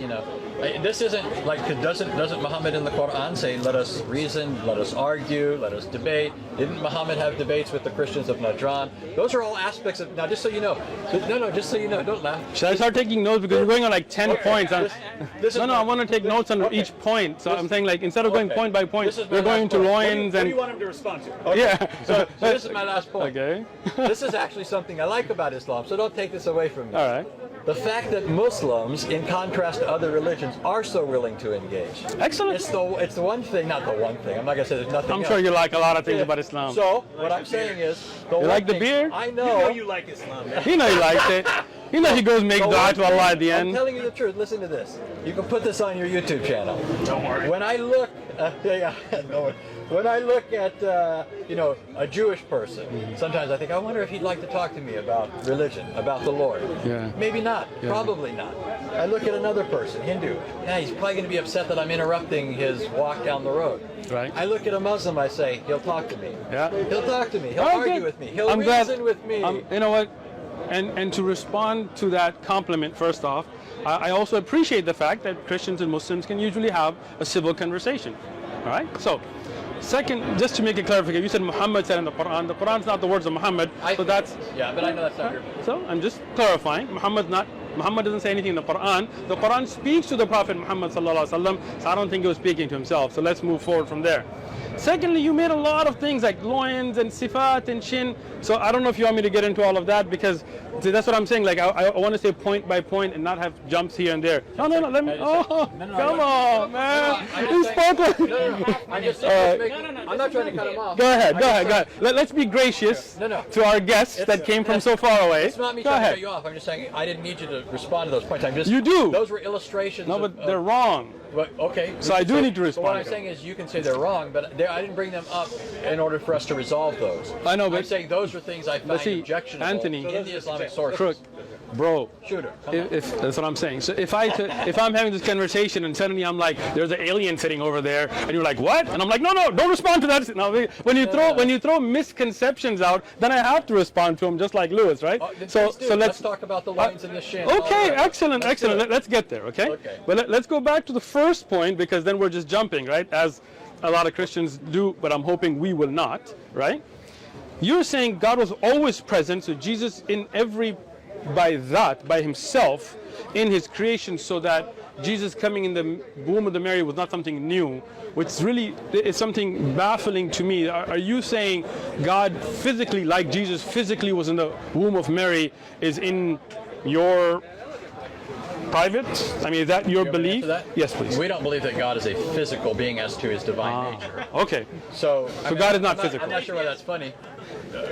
This isn't like, doesn't Muhammad in the Quran say, let us reason, let us argue, let us debate? Didn't Muhammad have debates with the Christians of Najran? Those are all aspects of, now just so you know, just so you know, don't laugh. Should I start taking notes, because we're going on like 10 points? I want to take notes on each point. So I'm saying, like, instead of going point by point, we're going to loins. What do you want him to respond to? Okay. Yeah. So this is my last point. Okay. This is actually something I like about Islam, so don't take this away from me. All right. The fact that Muslims, in contrast to other religions, are so willing to engage. Excellent. It's the one thing, not the one thing. I'm not going to say there's nothing else. I'm sure you like a lot of things about Islam. So, what I'm saying is... You like the beer? I You know... know you like Islam, man. You know he likes it. You know he goes make dua to Allah at the I'm end. telling you the truth. Listen to this. You can put this on your YouTube channel. Don't worry. When I look... When I look at, a Jewish person, sometimes I think, I wonder if he'd like to talk to me about religion, about the Lord. Yeah. Maybe not. Yeah. Probably not. I look at another person, Hindu. Yeah, he's probably going to be upset that I'm interrupting his walk down the road. Right. I look at a Muslim, I say, he'll talk to me. Yeah. He'll talk to me. He'll argue with me. He'll reason with me. You know what? And to respond to that compliment, first off, I also appreciate the fact that Christians and Muslims can usually have a civil conversation. All right? So, second, just to make a clarification, you said Muhammad said in the Quran's not the words of Muhammad, so that's... Yeah, but I know that's not your... So, I'm just clarifying, Muhammad doesn't say anything in the Quran. The Quran speaks to the Prophet Muhammad sallallahu alaihi wasallam, so I don't think he was speaking to himself. So let's move forward from there. Secondly, you made a lot of things like loins and sifat and shin. So I don't know if you want me to get into all of that, because see, that's what I'm saying. Like I want to say point by point and not have jumps here and there. No, let me. Come on, man. He's spoken. I'm not trying to cut him off. Go ahead. Let's be gracious to our guests that came from so far away. It's not me trying to cut you off. I'm just saying I didn't need you to to respond to those points. I'm just. You do. Those were illustrations. No, but they're wrong. But, okay. So I do need to But respond what I'm to saying is, you can say they're wrong, but I didn't bring them up in order for us to resolve those. I know, but I'm saying those were things I find see, objectionable Anthony, in the Islamic sources. Crook, bro. Shooter. Come on. If that's what I'm saying. So if I'm having this conversation and suddenly I'm like, there's an alien sitting over there, and you're like, what? And I'm like, no, don't respond to that. No, when you throw misconceptions out, then I have to respond to them, just like Lewis, right? So let's talk about the lines in the shin. Okay, Right. excellent. Let's get there, okay? Okay. But let's go back to the first point, because then we're just jumping, right? As a lot of Christians do, but I'm hoping we will not, right? You're saying God was always present, so Jesus by himself in his creation, so that Jesus coming in the womb of the Mary was not something new, which really is something baffling to me. Are you saying God physically, like Jesus physically was in the womb of Mary, is in your private? I mean, is that your belief? Yes, please. We don't believe that God is a physical being as to his divine nature. Okay. So God is not physical. I'm not sure why that's funny.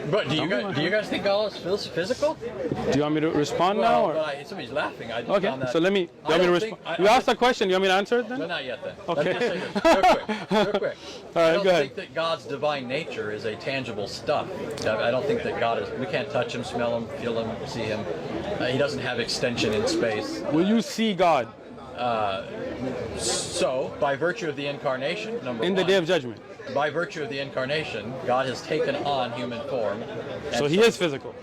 But do you guys think God is physical? Do you want me to respond now? Or? Well, somebody's laughing. I just Okay, found that. so let me. Do you want me to respond? You asked a question. Do you want me to answer it then? No, not yet then. Okay. Let's just say this real quick. All right, I don't go ahead. think that God's divine nature is a tangible stuff. I don't think that God is. We can't touch him, smell him, feel him, see him. He doesn't have extension in space. Will you see God So, by virtue of the incarnation, in the day of judgment? by virtue of the incarnation, God has taken on human form. So he is physical.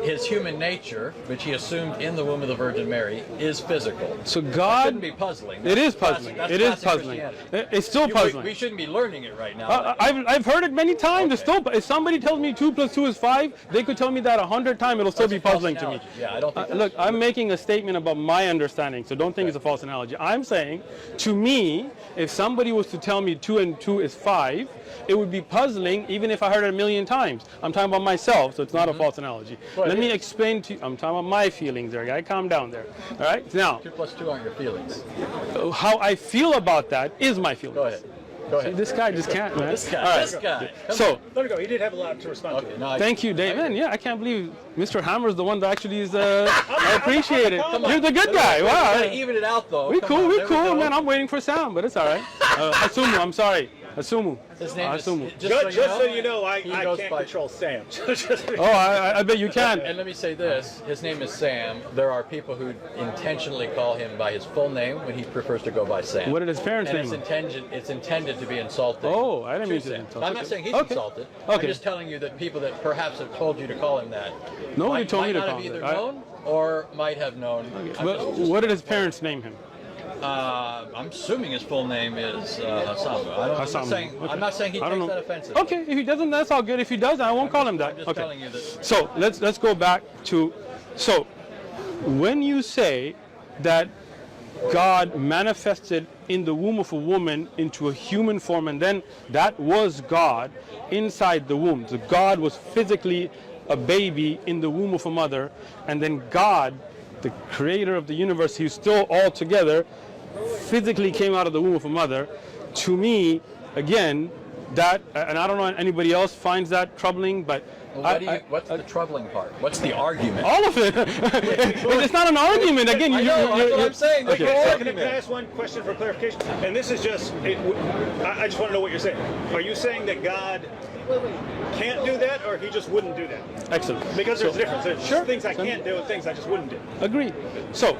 His human nature, which he assumed in the womb of the Virgin Mary, is physical. So That God. shouldn't be puzzling. It is puzzling. That's It is classic puzzling. Christianity. It's still puzzling. We shouldn't be learning it right now. I've heard it many times. It's still. If somebody tells me 2 + 2 is 5, they could tell me that 100 times. It'll still That's be a false puzzling to me. analogy. Yeah, I don't think Look, I'm making a statement about my understanding, so don't think it's a false analogy. I'm saying, to me, if somebody was to tell me 2 and 2 is 5, it would be puzzling even if I heard it a million times. I'm talking about myself, so it's not a false analogy. Let me explain to you. I'm talking about my feelings there, guy. Calm down there. All right? Now, 2 + 2 aren't your feelings. how I feel about that is my feelings. Go ahead. Go ahead. This guy just can't, man. This guy. All right. This guy. Come So, Let it go. He did have a lot to respond Okay, to. no, thank you, Dave. Man, yeah, I can't believe Mr. Hammer's the one that actually is. I appreciate it. You're the good guy. We gotta Wow. even it out though. We Come cool. on, We there cool, go. man. I'm waiting for sound, but it's all right. Asumu. I'm sorry. Asumu. His name is, Asumu. Just so you know, I he can't goes by- control Sam. Oh, I bet you can. And let me say this, his name is Sam. There are people who intentionally call him by his full name when he prefers to go by Sam. What did his parents And name him? it's intended to be insulting. Oh, I didn't mean to to Sam. insult. I'm not saying he's Okay. insulted. Okay. I'm just telling you that people that perhaps have told you to call him that Nobody told me to might call not him have that. either known or might have known. But what did his parents name him? I'm assuming his full name is Hasamu. Hasamu. I'm not saying he I don't takes know. that offensive. Okay, if he doesn't, that's all good. If he does, I won't call him that. I'm just Okay. telling you that. So let's go back to. So when you say that God manifested in the womb of a woman into a human form, and then that was God inside the womb. So God was physically a baby in the womb of a mother, and then God, the creator of the universe, he's still all together, physically came out of the womb of a mother. To me, again, that, and I don't know if anybody else finds that troubling, but What's the troubling part? What's the argument? all of it. It's not an argument. Again, I know, that's what I'm saying. There's Okay. no Can argument. I ask one question for clarification? And this is just, I just want to know what you're saying. Are you saying that God can't do that, or he just wouldn't do that? Excellent. Because there's a difference. There's Sure. things I can't do and things I just wouldn't do. Agreed. So,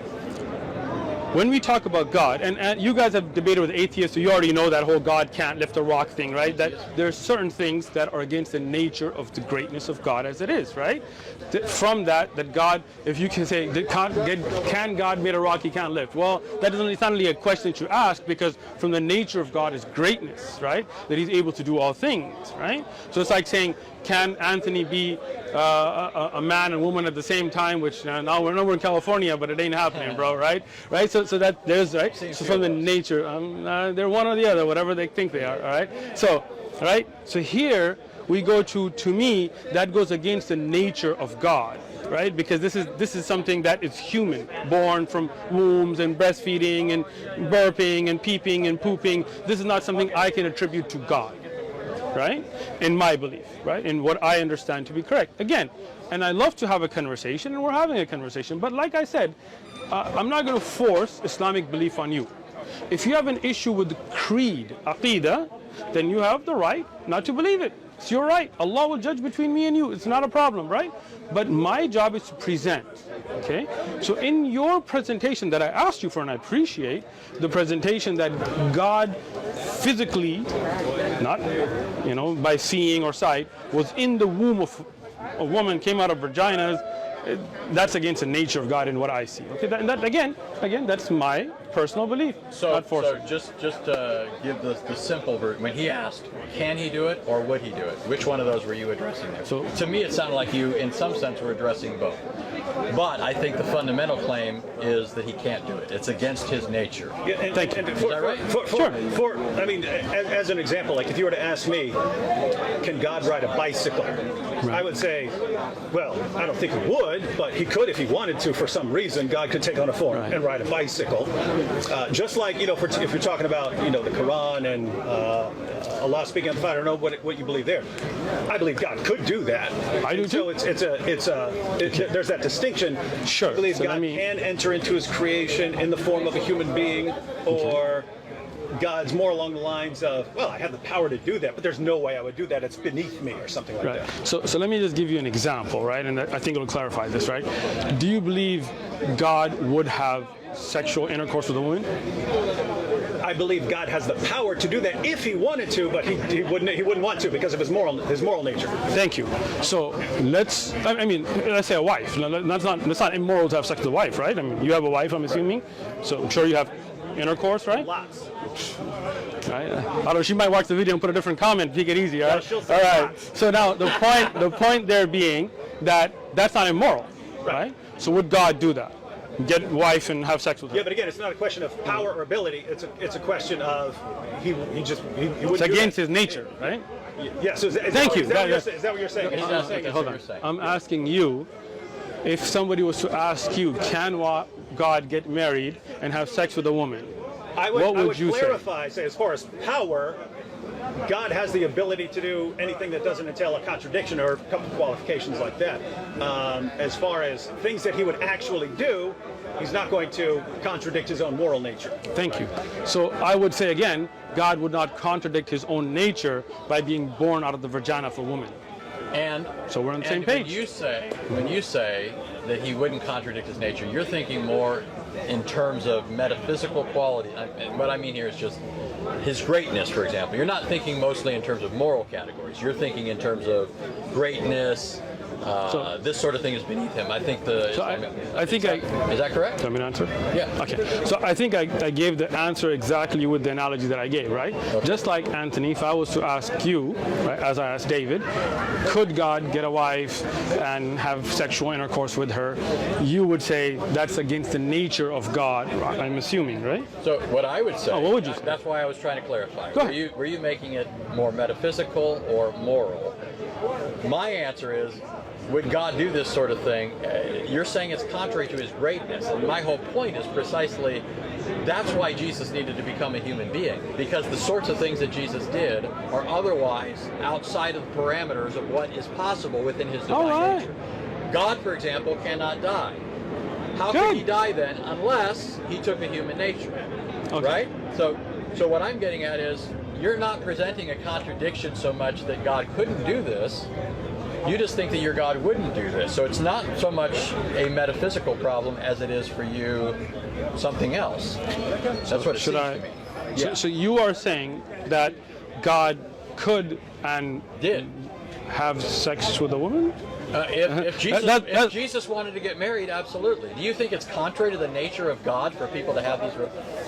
when we talk about God, and you guys have debated with atheists, so you already know that whole God can't lift a rock thing, right? That there's certain things that are against the nature of the greatness of God as it is, right? From that God, if you can say, can God made a rock he can't lift? Well, it's not really a question that you ask, because from the nature of God is greatness, right? That he's able to do all things, right? So it's like saying, can Anthony be a man and woman at the same time? Which now we're in California, but it ain't happening, bro, right? Right? So that there's right. So from the nature, they're one or the other, whatever they think they are. All right. So, right. So here we go to me that goes against the nature of God, right? Because this is something that is human, born from wombs and breastfeeding and burping and peeping and pooping. This is not something I can attribute to God. right? In my belief, right? In what I understand to be correct. Again, and I love to have a conversation, and we're having a conversation. But like I said, I'm not going to force Islamic belief on you. If you have an issue with the creed, aqidah, then you have the right not to believe it. It's your right. Allah will judge between me and you. It's not a problem, right? But my job is to present, okay? So in your presentation that I asked you for, and I appreciate the presentation that God physically, not, by seeing or sight, was in the womb of a woman, came out of vaginas. That's against the nature of God in what I see. Okay, that again, that's my personal belief. So just give the simple version. When he asked, can he do it or would he do it? Which one of those were you addressing there? So to me, it sounded like you, in some sense, were addressing both. But I think the fundamental claim is that he can't do it. It's against his nature. Yeah, Thank you. Is that right? Sure. I mean, as an example, like if you were to ask me, can God ride a bicycle? Right. I would say, well, I don't think he would, but he could if he wanted to. For some reason, God could take on a form and ride a bicycle. Just like, if you're talking about, the Quran and Allah speaking on the fire, I don't know what you believe there. I believe God could do that. I do too. So there's that distinction. Sure. I believe God can enter into his creation in the form of a human being, or God's more along the lines of, well, I have the power to do that, but there's no way I would do that. It's beneath me or something like that. So let me just give you an example, right? And I think it'll clarify this, right? Do you believe God would have sexual intercourse with a woman? I believe God has the power to do that if he wanted to, but he wouldn't want to because of his moral nature. Thank you. So let's say a wife. That's not immoral to have sex with a wife, right? I mean, you have a wife, I'm assuming. So I'm sure you have intercourse, right? Lots. Right. Although she might watch the video and put a different comment, take it easy, all right? She'll say all right. lots. So now the point there being that that's not immoral, right? So would God do that? Get wife and have sex with her? Yeah, but again, it's not a question of power or ability. It's a question of he wouldn't. It's against his nature, right? Yeah. So Thank you. Is that what you're saying? Hold on. I'm asking you, if somebody was to ask you, can God get married and have sex with a woman? What would you clarify, say, as far as power, God has the ability to do anything that doesn't entail a contradiction or a couple of qualifications like that. As far as things that he would actually do, he's not going to contradict his own moral nature. Thank you. So I would say again, God would not contradict his own nature by being born out of the vagina of a woman. And so we're on the same page. When you say that he wouldn't contradict his nature, you're thinking more in terms of metaphysical quality. And what I mean here is just his greatness, for example. You're not thinking mostly in terms of moral categories. You're thinking in terms of greatness. This sort of thing is beneath him. I think is that correct? Let me answer. Yeah. Okay. So I think I gave the answer exactly with the analogy that I gave, right? Okay. Just like Anthony, if I was to ask you, right, as I asked David, could God get a wife and have sexual intercourse with her? You would say that's against the nature of God. I'm assuming, right? So what I would say. What would you say? That's why I was trying to clarify. Go ahead. Were you making it more metaphysical or moral? My answer is, would God do this sort of thing? You're saying it's contrary to his greatness. And my whole point is precisely that's why Jesus needed to become a human being. Because the sorts of things that Jesus did are otherwise outside of the parameters of what is possible within his divine nature. God, for example, cannot die. How could he die then unless he took a human nature? Okay. Right? So what I'm getting at is you're not presenting a contradiction so much that God couldn't do this. You just think that your God wouldn't do this. So it's not so much a metaphysical problem as it is for you something else. That's what it seems to me. Yeah. So you are saying that God could and did have sex with a woman? If Jesus wanted to get married, absolutely. Do you think it's contrary to the nature of God for people to have these?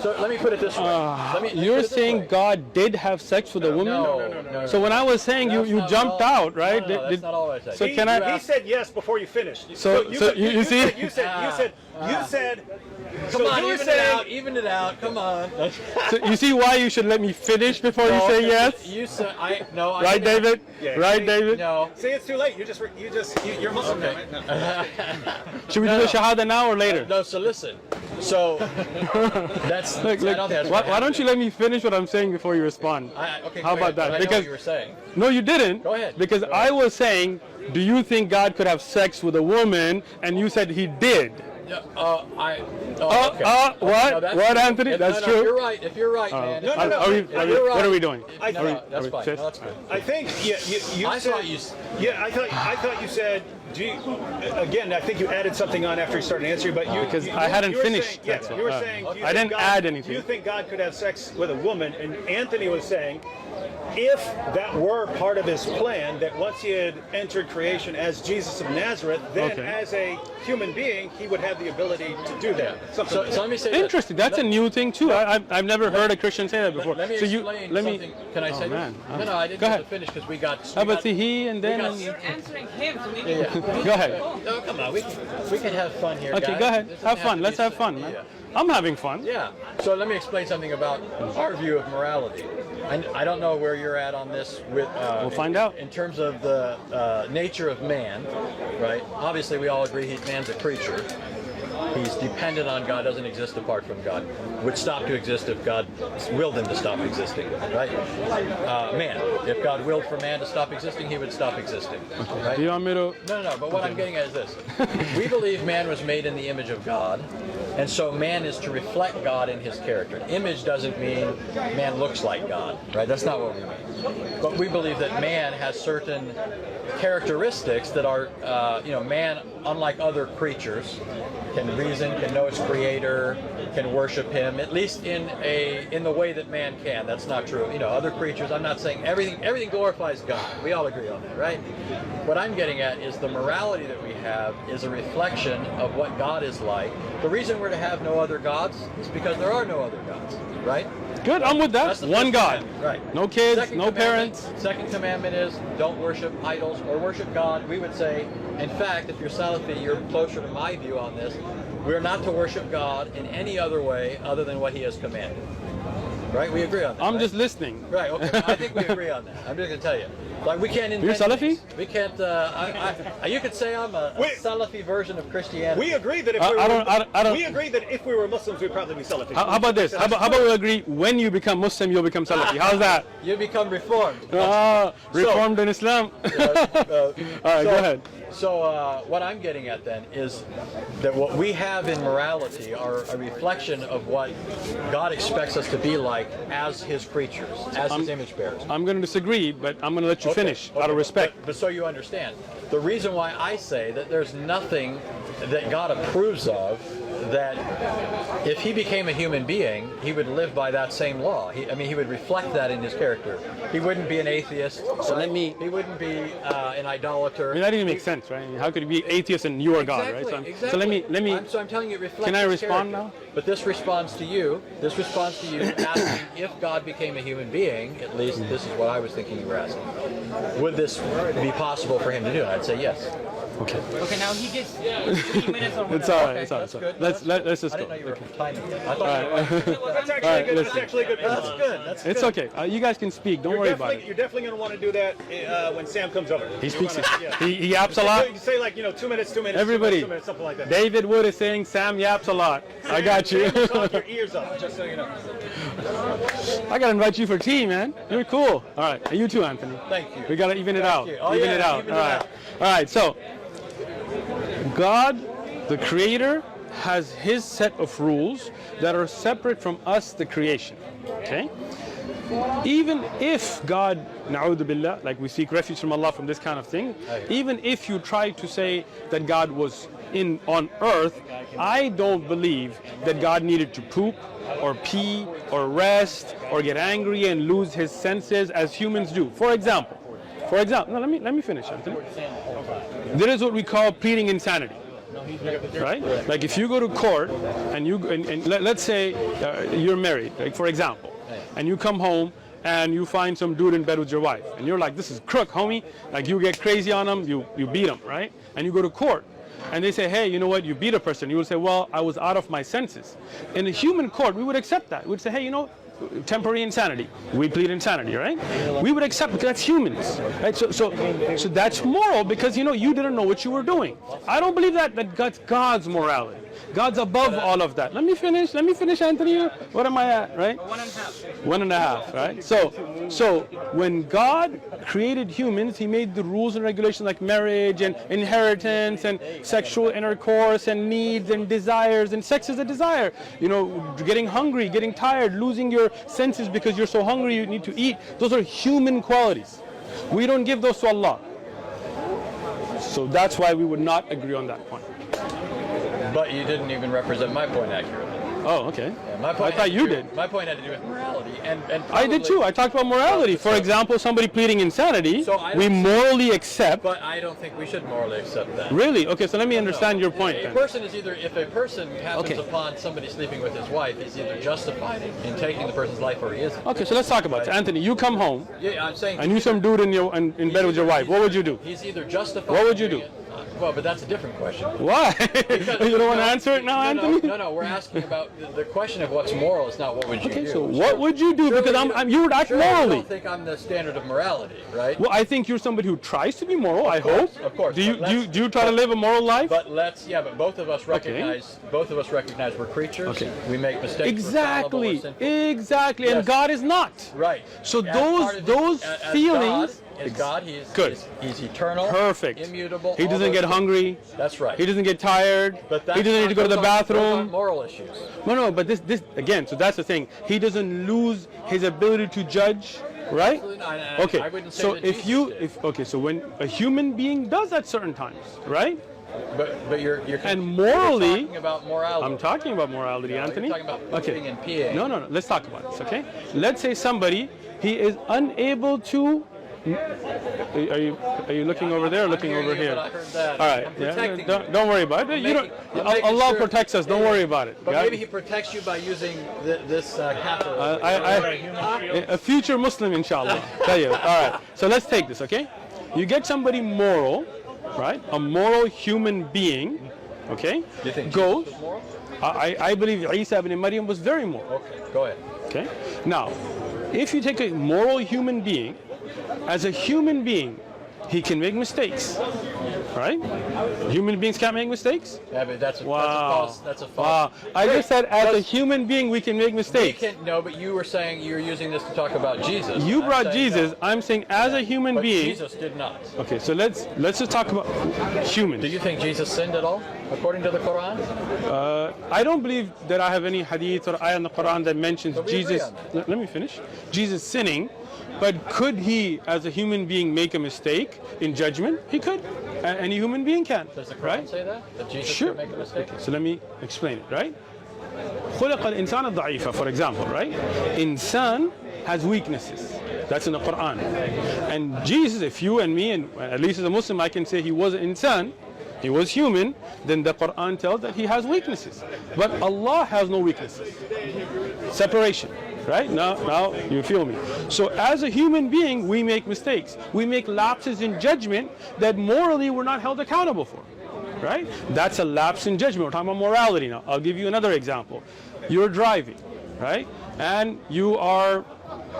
So let me put it this way. You're saying God did have sex with a woman? No. So when I was saying you jumped out, right? No, that's not all I said. So he said yes before you finished. So you see? You said. Come on, even it out. Come on. So you see why you should let me finish before you say yes? You said right, David? Yeah, right, David? No. See, it's too late. You're Muslim now. Should we do the Shahada now or later? No, so listen. So that's. Look, I don't think that's why don't you let me finish what I'm saying before you respond? Okay, How go about ahead, that? but I know Because what you were saying. no, you didn't. Go ahead. Because Go I ahead. was saying, do you think God could have sex with a woman? And you said he did. Okay. What? No, that's What, true. Anthony? That's no, true? You're right. If you're right, man. No, Are no, we- no, are we- you're what right. are we doing? I No, think- no, that's fine. Sis? No, that's good. I think you I said, thought you. yeah, I thought you said, again, I think you added something on after you started answering, but you Because I hadn't you were finished, Saying, yeah, that's you were all. saying. Do you I think didn't add anything. Do you think God could have sex with a woman? And Anthony was saying, if that were part of his plan, that once he had entered creation as Jesus of Nazareth, then Okay. as a human being, he would have the ability to do that. Something So, like so that. let me say this. Interesting. That's a new thing too. I've never heard a Christian say that before. Let me so explain something. Can I say man. this? No, I didn't Go get ahead. to finish because we got. How about see he and then? got- You're answering him, so maybe Go ahead. No, come on. We can have fun here. Okay, guys. go ahead. This doesn't Have fun. to Let's be have so- fun, man. Yeah. I'm having fun. Yeah. So let me explain something about our view of morality. I don't know where you're at on this. We'll find out. In terms of the nature of man, right? Obviously, we all agree man's a creature. He's dependent on God, doesn't exist apart from God. Would stop to exist if God willed him to stop existing, right? Man, if God willed for man to stop existing, he would stop existing, right? Do you want me to? No, but what I'm getting at is this. We believe man was made in the image of God, and so man is to reflect God in his character. Image doesn't mean man looks like God, right? That's not what we mean. But we believe that man has certain characteristics that are, man, unlike other creatures, can reason, can know his creator, can worship him, at least in the way that man can. That's not true. Other creatures, I'm not saying everything glorifies God. We all agree on that, right? What I'm getting at is the morality that we have is a reflection of what God is like. The reason we're to have no other gods is because there are no other gods, right? Good. I'm with that. That's the One first God. commandment, right? No kids. Second No commandment- parents. Second commandment is don't worship idols or worship God. We would say, in fact, if you're Salafi, you're closer to my view on this. We're not to worship God in any other way other than what He has commanded. Right? We agree on that. I'm right? just listening. Right. Okay. I think we agree on that. I'm just gonna tell you. Like we can't. You're invent Salafi? things. We can't. You could say I'm a Wait. Salafi version of Christianity. We agree that if I we were, don't- we agree that if we were Muslims, we'd probably be Salafi. How about this? How about we agree? When you become Muslim, you'll become Salafi. How's that? You become reformed. Reformed in Islam. All right, go ahead. So what I'm getting at then is that what we have in morality are a reflection of what God expects us to be like as His creatures, as His image bearers. I'm going to disagree, but I'm going to let you finish out of respect. But so you understand. The reason why I say that there's nothing that God approves of that if He became a human being, He would live by that same law. He would reflect that in His character. He wouldn't be an atheist. So right? let me- He wouldn't be an idolater. I mean, that didn't make sense, right? How could you be atheist and you are God, right? Exactly, So let me. I'm telling you, it reflects Can I His respond character. now? But this responds to you. This responds to you asking if God became a human being. At least this is what I was thinking you were asking. Would this be possible for Him to do? And I'd say yes. Okay. Okay, now he gets 3 minutes on It's all right. Okay, It's all right. that's It's all good. right. Let's just I go. didn't know you were Okay. timing it. I thought you were. That's actually All right, good. That's listen. actually a good. That's good. That's It's good. okay. You guys can speak. Don't worry about You're it. definitely going to want to do that when Sam comes over. He speaks. Yeah. He yaps a lot. You say like 2 minutes, 2 minutes, Everybody. 2 minutes, something like that. David Wood is saying Sam yaps a lot. I got you. Sam will talk your ears off, just so you know. I gotta invite you for tea, man. You're cool. All right. And you too, Anthony. Thank you. We gotta even it Thank out. you. Oh, even yeah, it out. even All it right. out. All right. So God, the Creator, has His set of rules that are separate from us, the creation. Okay. Even if God, na'udhu billah, like we seek refuge from Allah from this kind of thing, even if you try to say that God was on earth, I don't believe that God needed to poop or pee or rest or get angry and lose his senses as humans do. For example, no, let me finish, Anthony. There is what we call pleading insanity. Right? Like if you go to court and let's say you're married, like for example, and you come home and you find some dude in bed with your wife, and you're like, this is crook, homie. Like you get crazy on him, you beat him, right? And you go to court, and they say, hey, you know what? You beat a person. You would say, well, I was out of my senses. In a human court, we would accept that. We would say, hey, you know, temporary insanity. We plead insanity, right? We would accept because that's humans, right? So that's moral because you didn't know what you were doing. I don't believe that that's God's morality. God's above all of that. Let me finish, Anthony. What am I at, right? 1.5. 1.5, right? So when God created humans, he made the rules and regulations like marriage and inheritance and sexual intercourse and needs and desires, and sex is a desire. You know, getting hungry, getting tired, losing your senses because you're so hungry you need to eat. Those are human qualities. We don't give those to Allah. So that's why we would not agree on that point. But you didn't even represent my point accurately. Oh, okay. Yeah, my point I thought you did. My point had to do with morality, and I did too. I talked about morality. For example, somebody pleading insanity, we morally accept. But I don't think we should morally accept that. Really? Okay, so let me understand your point A then. person is either, if a person happens upon somebody sleeping with his wife, he's either justified in taking the person's life or he isn't. Okay, so let's talk about it. Anthony, you come home Yeah, I'm saying. and you some dude in bed with your wife. What would you do? He's either justified. What would you in doing do? it- Well, but that's a different question. Why? You don't want to answer it now, Anthony? No, we're asking about the question of what's moral is not what would you do. Okay, so what would you do? Because you would act Surely morally. you don't think I'm the standard of morality, right? Well, I think you're somebody who tries to be moral. I hope. Of course. Do But you try to live a moral life? But both of us recognize we're creatures. Okay. We make mistakes. Exactly. We're fallible, we're sinful. Exactly. And Yes. God is not. Right. So As part of those as feelings. God, he's Good. He's eternal. Perfect. Immutable. He all doesn't those get things. hungry. That's right. He doesn't get tired. But that's He doesn't need to go to the those aren't bathroom. moral issues. No, but this again. So that's the thing. He doesn't lose his ability to judge, right? Absolutely not. And Okay. I wouldn't say So that if Jesus did. so when a human being does at certain times, right? But you're And morally- talking about morality. I'm talking about morality, Anthony. You're talking about pooping and peeing. No. Let's talk about this, okay? Let's say somebody he is unable to. Are you looking over there or looking hearing over you, here? but I heard that. All right. I'm protecting you. Don't worry about it. I'm making Allah sure- protects us. Don't worry about it. But yeah? maybe he protects you by using this kafir. A future Muslim, inshallah. Tell you. All right. So let's take this, okay? You get somebody moral, right? A moral human being, okay? You think goes. Jesus was moral? I believe Isa ibn Maryam was very moral. Okay, go ahead. Okay. Now, if you take a moral human being, as a human being, he can make mistakes, right? Human beings can't make mistakes. Yeah, but that's a Wow. false. Wow. I just said as a human being we can make We mistakes. no, but you were saying you were using this to talk about Jesus. You I'm brought saying Jesus. no. I'm saying as a human But being. Jesus did not. Okay, so let's just talk about humans. Do you think Jesus sinned at all, according to the Quran? I don't believe that I have any hadith or ayah in the Quran that mentions But we agree Jesus. on that. Let me finish. Jesus sinning, but could he, as a human being, make a mistake in judgment? He could. Any human being can. Does the Quran right? say that? That Jesus Sure. could make a mistake? Okay, so let me explain it, right? خلق الإنسان ضعيفا, for example, right? Insan has weaknesses. That's in the Quran. And Jesus, if you and me, and at least as a Muslim, I can say he was an insan, he was human, then the Quran tells that he has weaknesses. But Allah has no weaknesses. Separation. Right? Now you feel me. So as a human being, we make mistakes. We make lapses in judgment that morally we're not held accountable for. Right? That's a lapse in judgment. We're talking about morality now. I'll give you another example. You're driving, right? And you are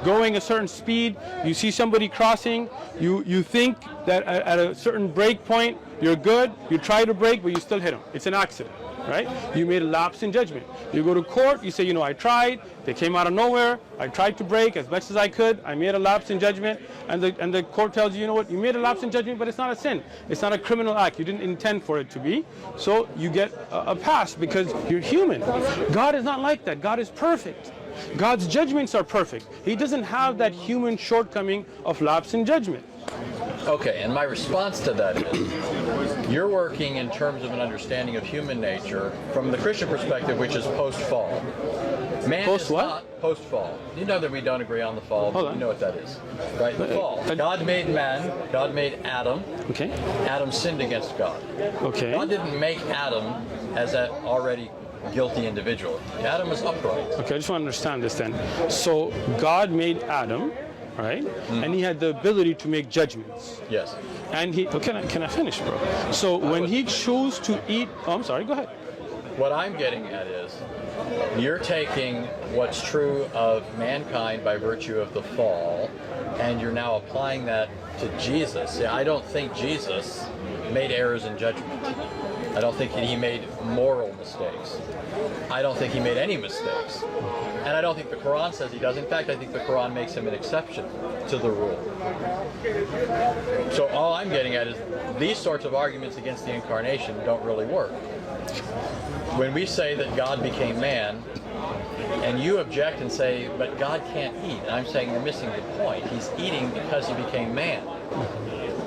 going a certain speed, you see somebody crossing, you think that at a certain break point, you're good, you try to brake, but you still hit them. It's an accident, right? You made a lapse in judgment. You go to court, you say, I tried, they came out of nowhere, I tried to brake as best as I could, I made a lapse in judgment, and the court tells you, you know what, you made a lapse in judgment, but it's not a sin. It's not a criminal act. You didn't intend for it to be. So you get a pass because you're human. God is not like that. God is perfect. God's judgments are perfect. He doesn't have that human shortcoming of lapse in judgment. Okay, and my response to that is, you're working in terms of an understanding of human nature from the Christian perspective, which is post-fall. Man Post is what? not post-fall. You know that we don't agree on the fall, Hold but on. you know what that is, right? The fall. God made man. God made Adam. Okay. Adam sinned against God. Okay. God didn't make Adam as that already guilty individual. Adam was upright. Okay, I just want to understand this then. So God made Adam, right? And he had the ability to make judgments. Yes. And he, can I finish, bro? So when he chose to eat, I'm sorry, go ahead. What I'm getting at is, you're taking what's true of mankind by virtue of the fall, and you're now applying that to Jesus. See, I don't think Jesus made errors in judgment. I don't think he made moral mistakes. I don't think he made any mistakes. And I don't think the Quran says he does. In fact, I think the Quran makes him an exception to the rule. So all I'm getting at is these sorts of arguments against the incarnation don't really work. When we say that God became man, and you object and say, but God can't eat, and I'm saying you're missing the point. He's eating because he became man.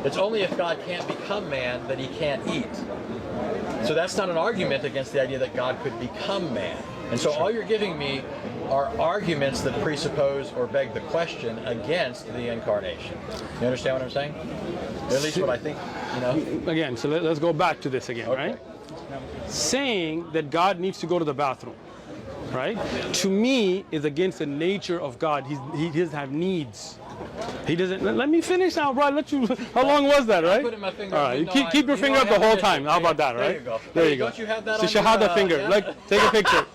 It's only if God can't become man that he can't eat. So that's not an argument against the idea that God could become man. And so all you're giving me are arguments that presuppose or beg the question against the incarnation. You understand what I'm saying? At least what I think, you know? Again, so let's go back to this again, Okay. right? Saying that God needs to go to the bathroom, right? To me, is against the nature of God. He doesn't have needs. He doesn't. Let me finish now, bro. How long was that, right? I'm putting my finger All up. right, you No, keep your you finger know up I the have whole it. time. How about that, There right? you go. There Hey, you go. don't you have that it's a on your, shahada finger. yeah? Look, take a picture.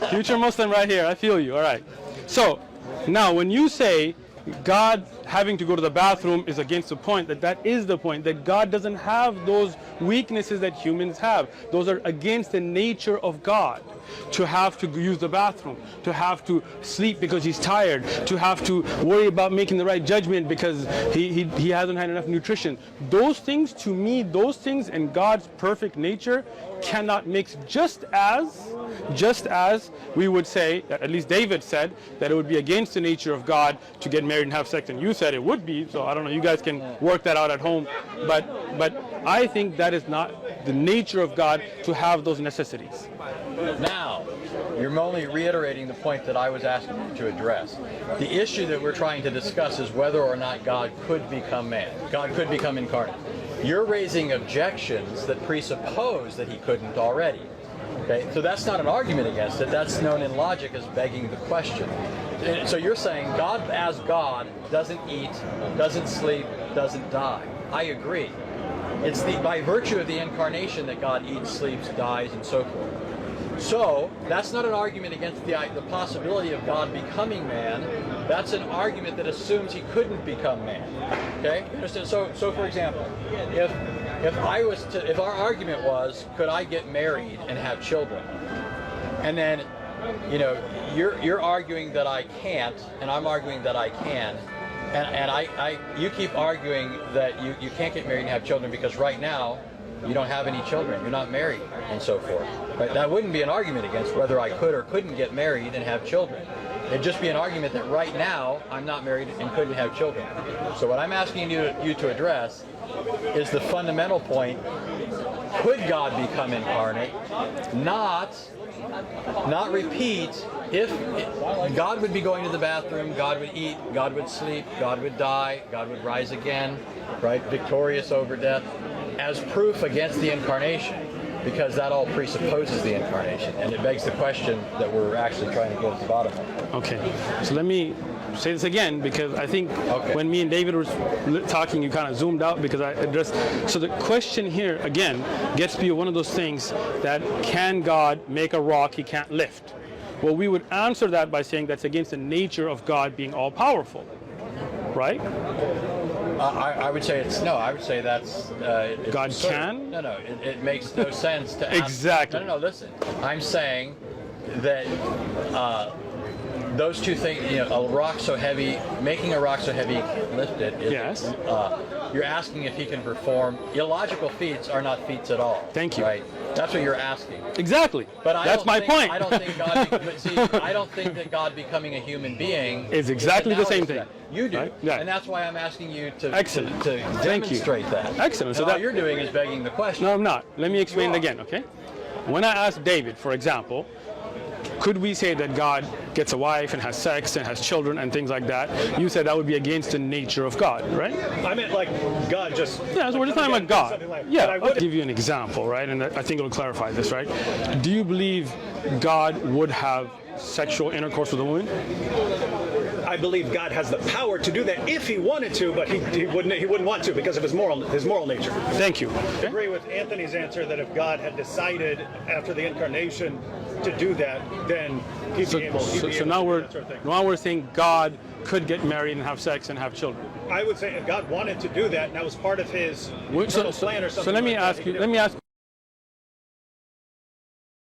Future Muslim right here. I feel you. All right. So now, when you say God having to go to the bathroom is against the point, that is the point, that God doesn't have those weaknesses that humans have. Those are against the nature of God. To have to use the bathroom, to have to sleep because he's tired, to have to worry about making the right judgment because he hasn't had enough nutrition. Those things, to me, those things and God's perfect nature cannot mix, just as we would say, at least David said, that it would be against the nature of God to get married and have sex, and you said it would be, so I don't know, you guys can work that out at home, but I think that is not the nature of God to have those necessities. Now, you're only reiterating the point that I was asking you to address. The issue that we're trying to discuss is whether or not God could become man. God could become incarnate. You're raising objections that presuppose that he couldn't already. Okay, so that's not an argument against it. That's known in logic as begging the question. So you're saying God as God doesn't eat, doesn't sleep, doesn't die. I agree. It's by virtue of the incarnation that God eats, sleeps, dies, and so forth. So that's not an argument against the possibility of God becoming man. That's an argument that assumes he couldn't become man. Okay? So for example, if our argument was, could I get married and have children, and then, you know, you're arguing that I can't, and I'm arguing that I can. And you keep arguing that you can't get married and have children because right now you don't have any children, you're not married, and so forth. Right? That wouldn't be an argument against whether I could or couldn't get married and have children. It'd just be an argument that right now I'm not married and couldn't have children. So what I'm asking you to address is the fundamental point: could God become incarnate? Not repeat. If God would be going to the bathroom, God would eat, God would sleep, God would die, God would rise again, right, victorious over death, as proof against the incarnation, because that all presupposes the incarnation, and it begs the question that we're actually trying to get at the bottom of. Okay, so let me say this again, because I think when me and David were talking, you kind of zoomed out because I addressed. So the question here, again, gets to be one of those things that, can God make a rock he can't lift? Well, we would answer that by saying that's against the nature of God being all-powerful, right? I would say it's no. I would say that's God can? No. It makes no sense to ask. Exactly. No. Listen, I'm saying that those two things. You know, a rock so heavy, making a rock so heavy you can't lift it. Yes. You're asking if he can perform illogical feats are not feats at all. Thank you. Right. That's what you're asking. Exactly. But that's my point. I don't think God. But see, I don't think that God becoming a human being is exactly the same thing. You do, right? Yeah. And that's why I'm asking you to Excellent. to demonstrate that. Excellent. So and all that you're doing is begging the question. No, I'm not. Let me explain it again, okay? When I asked David, for example, could we say that God gets a wife and has sex and has children and things like that? You said that would be against the nature of God, right? I meant like God just. Yeah, so we're just talking about God. Like, Yeah, I'll give you an example, right? And I think it'll clarify this, right? Do you believe God would have sexual intercourse with a woman? I believe God has the power to do that if he wanted to, but he wouldn't want to because of his moral nature. Thank you. I agree with Anthony's answer that if God had decided after the incarnation to do that, then he'd be able to be So able now to do we're that sort of thing. now we're saying God could get married and have sex and have children. I would say if God wanted to do that, and that was part of His eternal plan or something. So let me like that, ask he you. could Let do me it. ask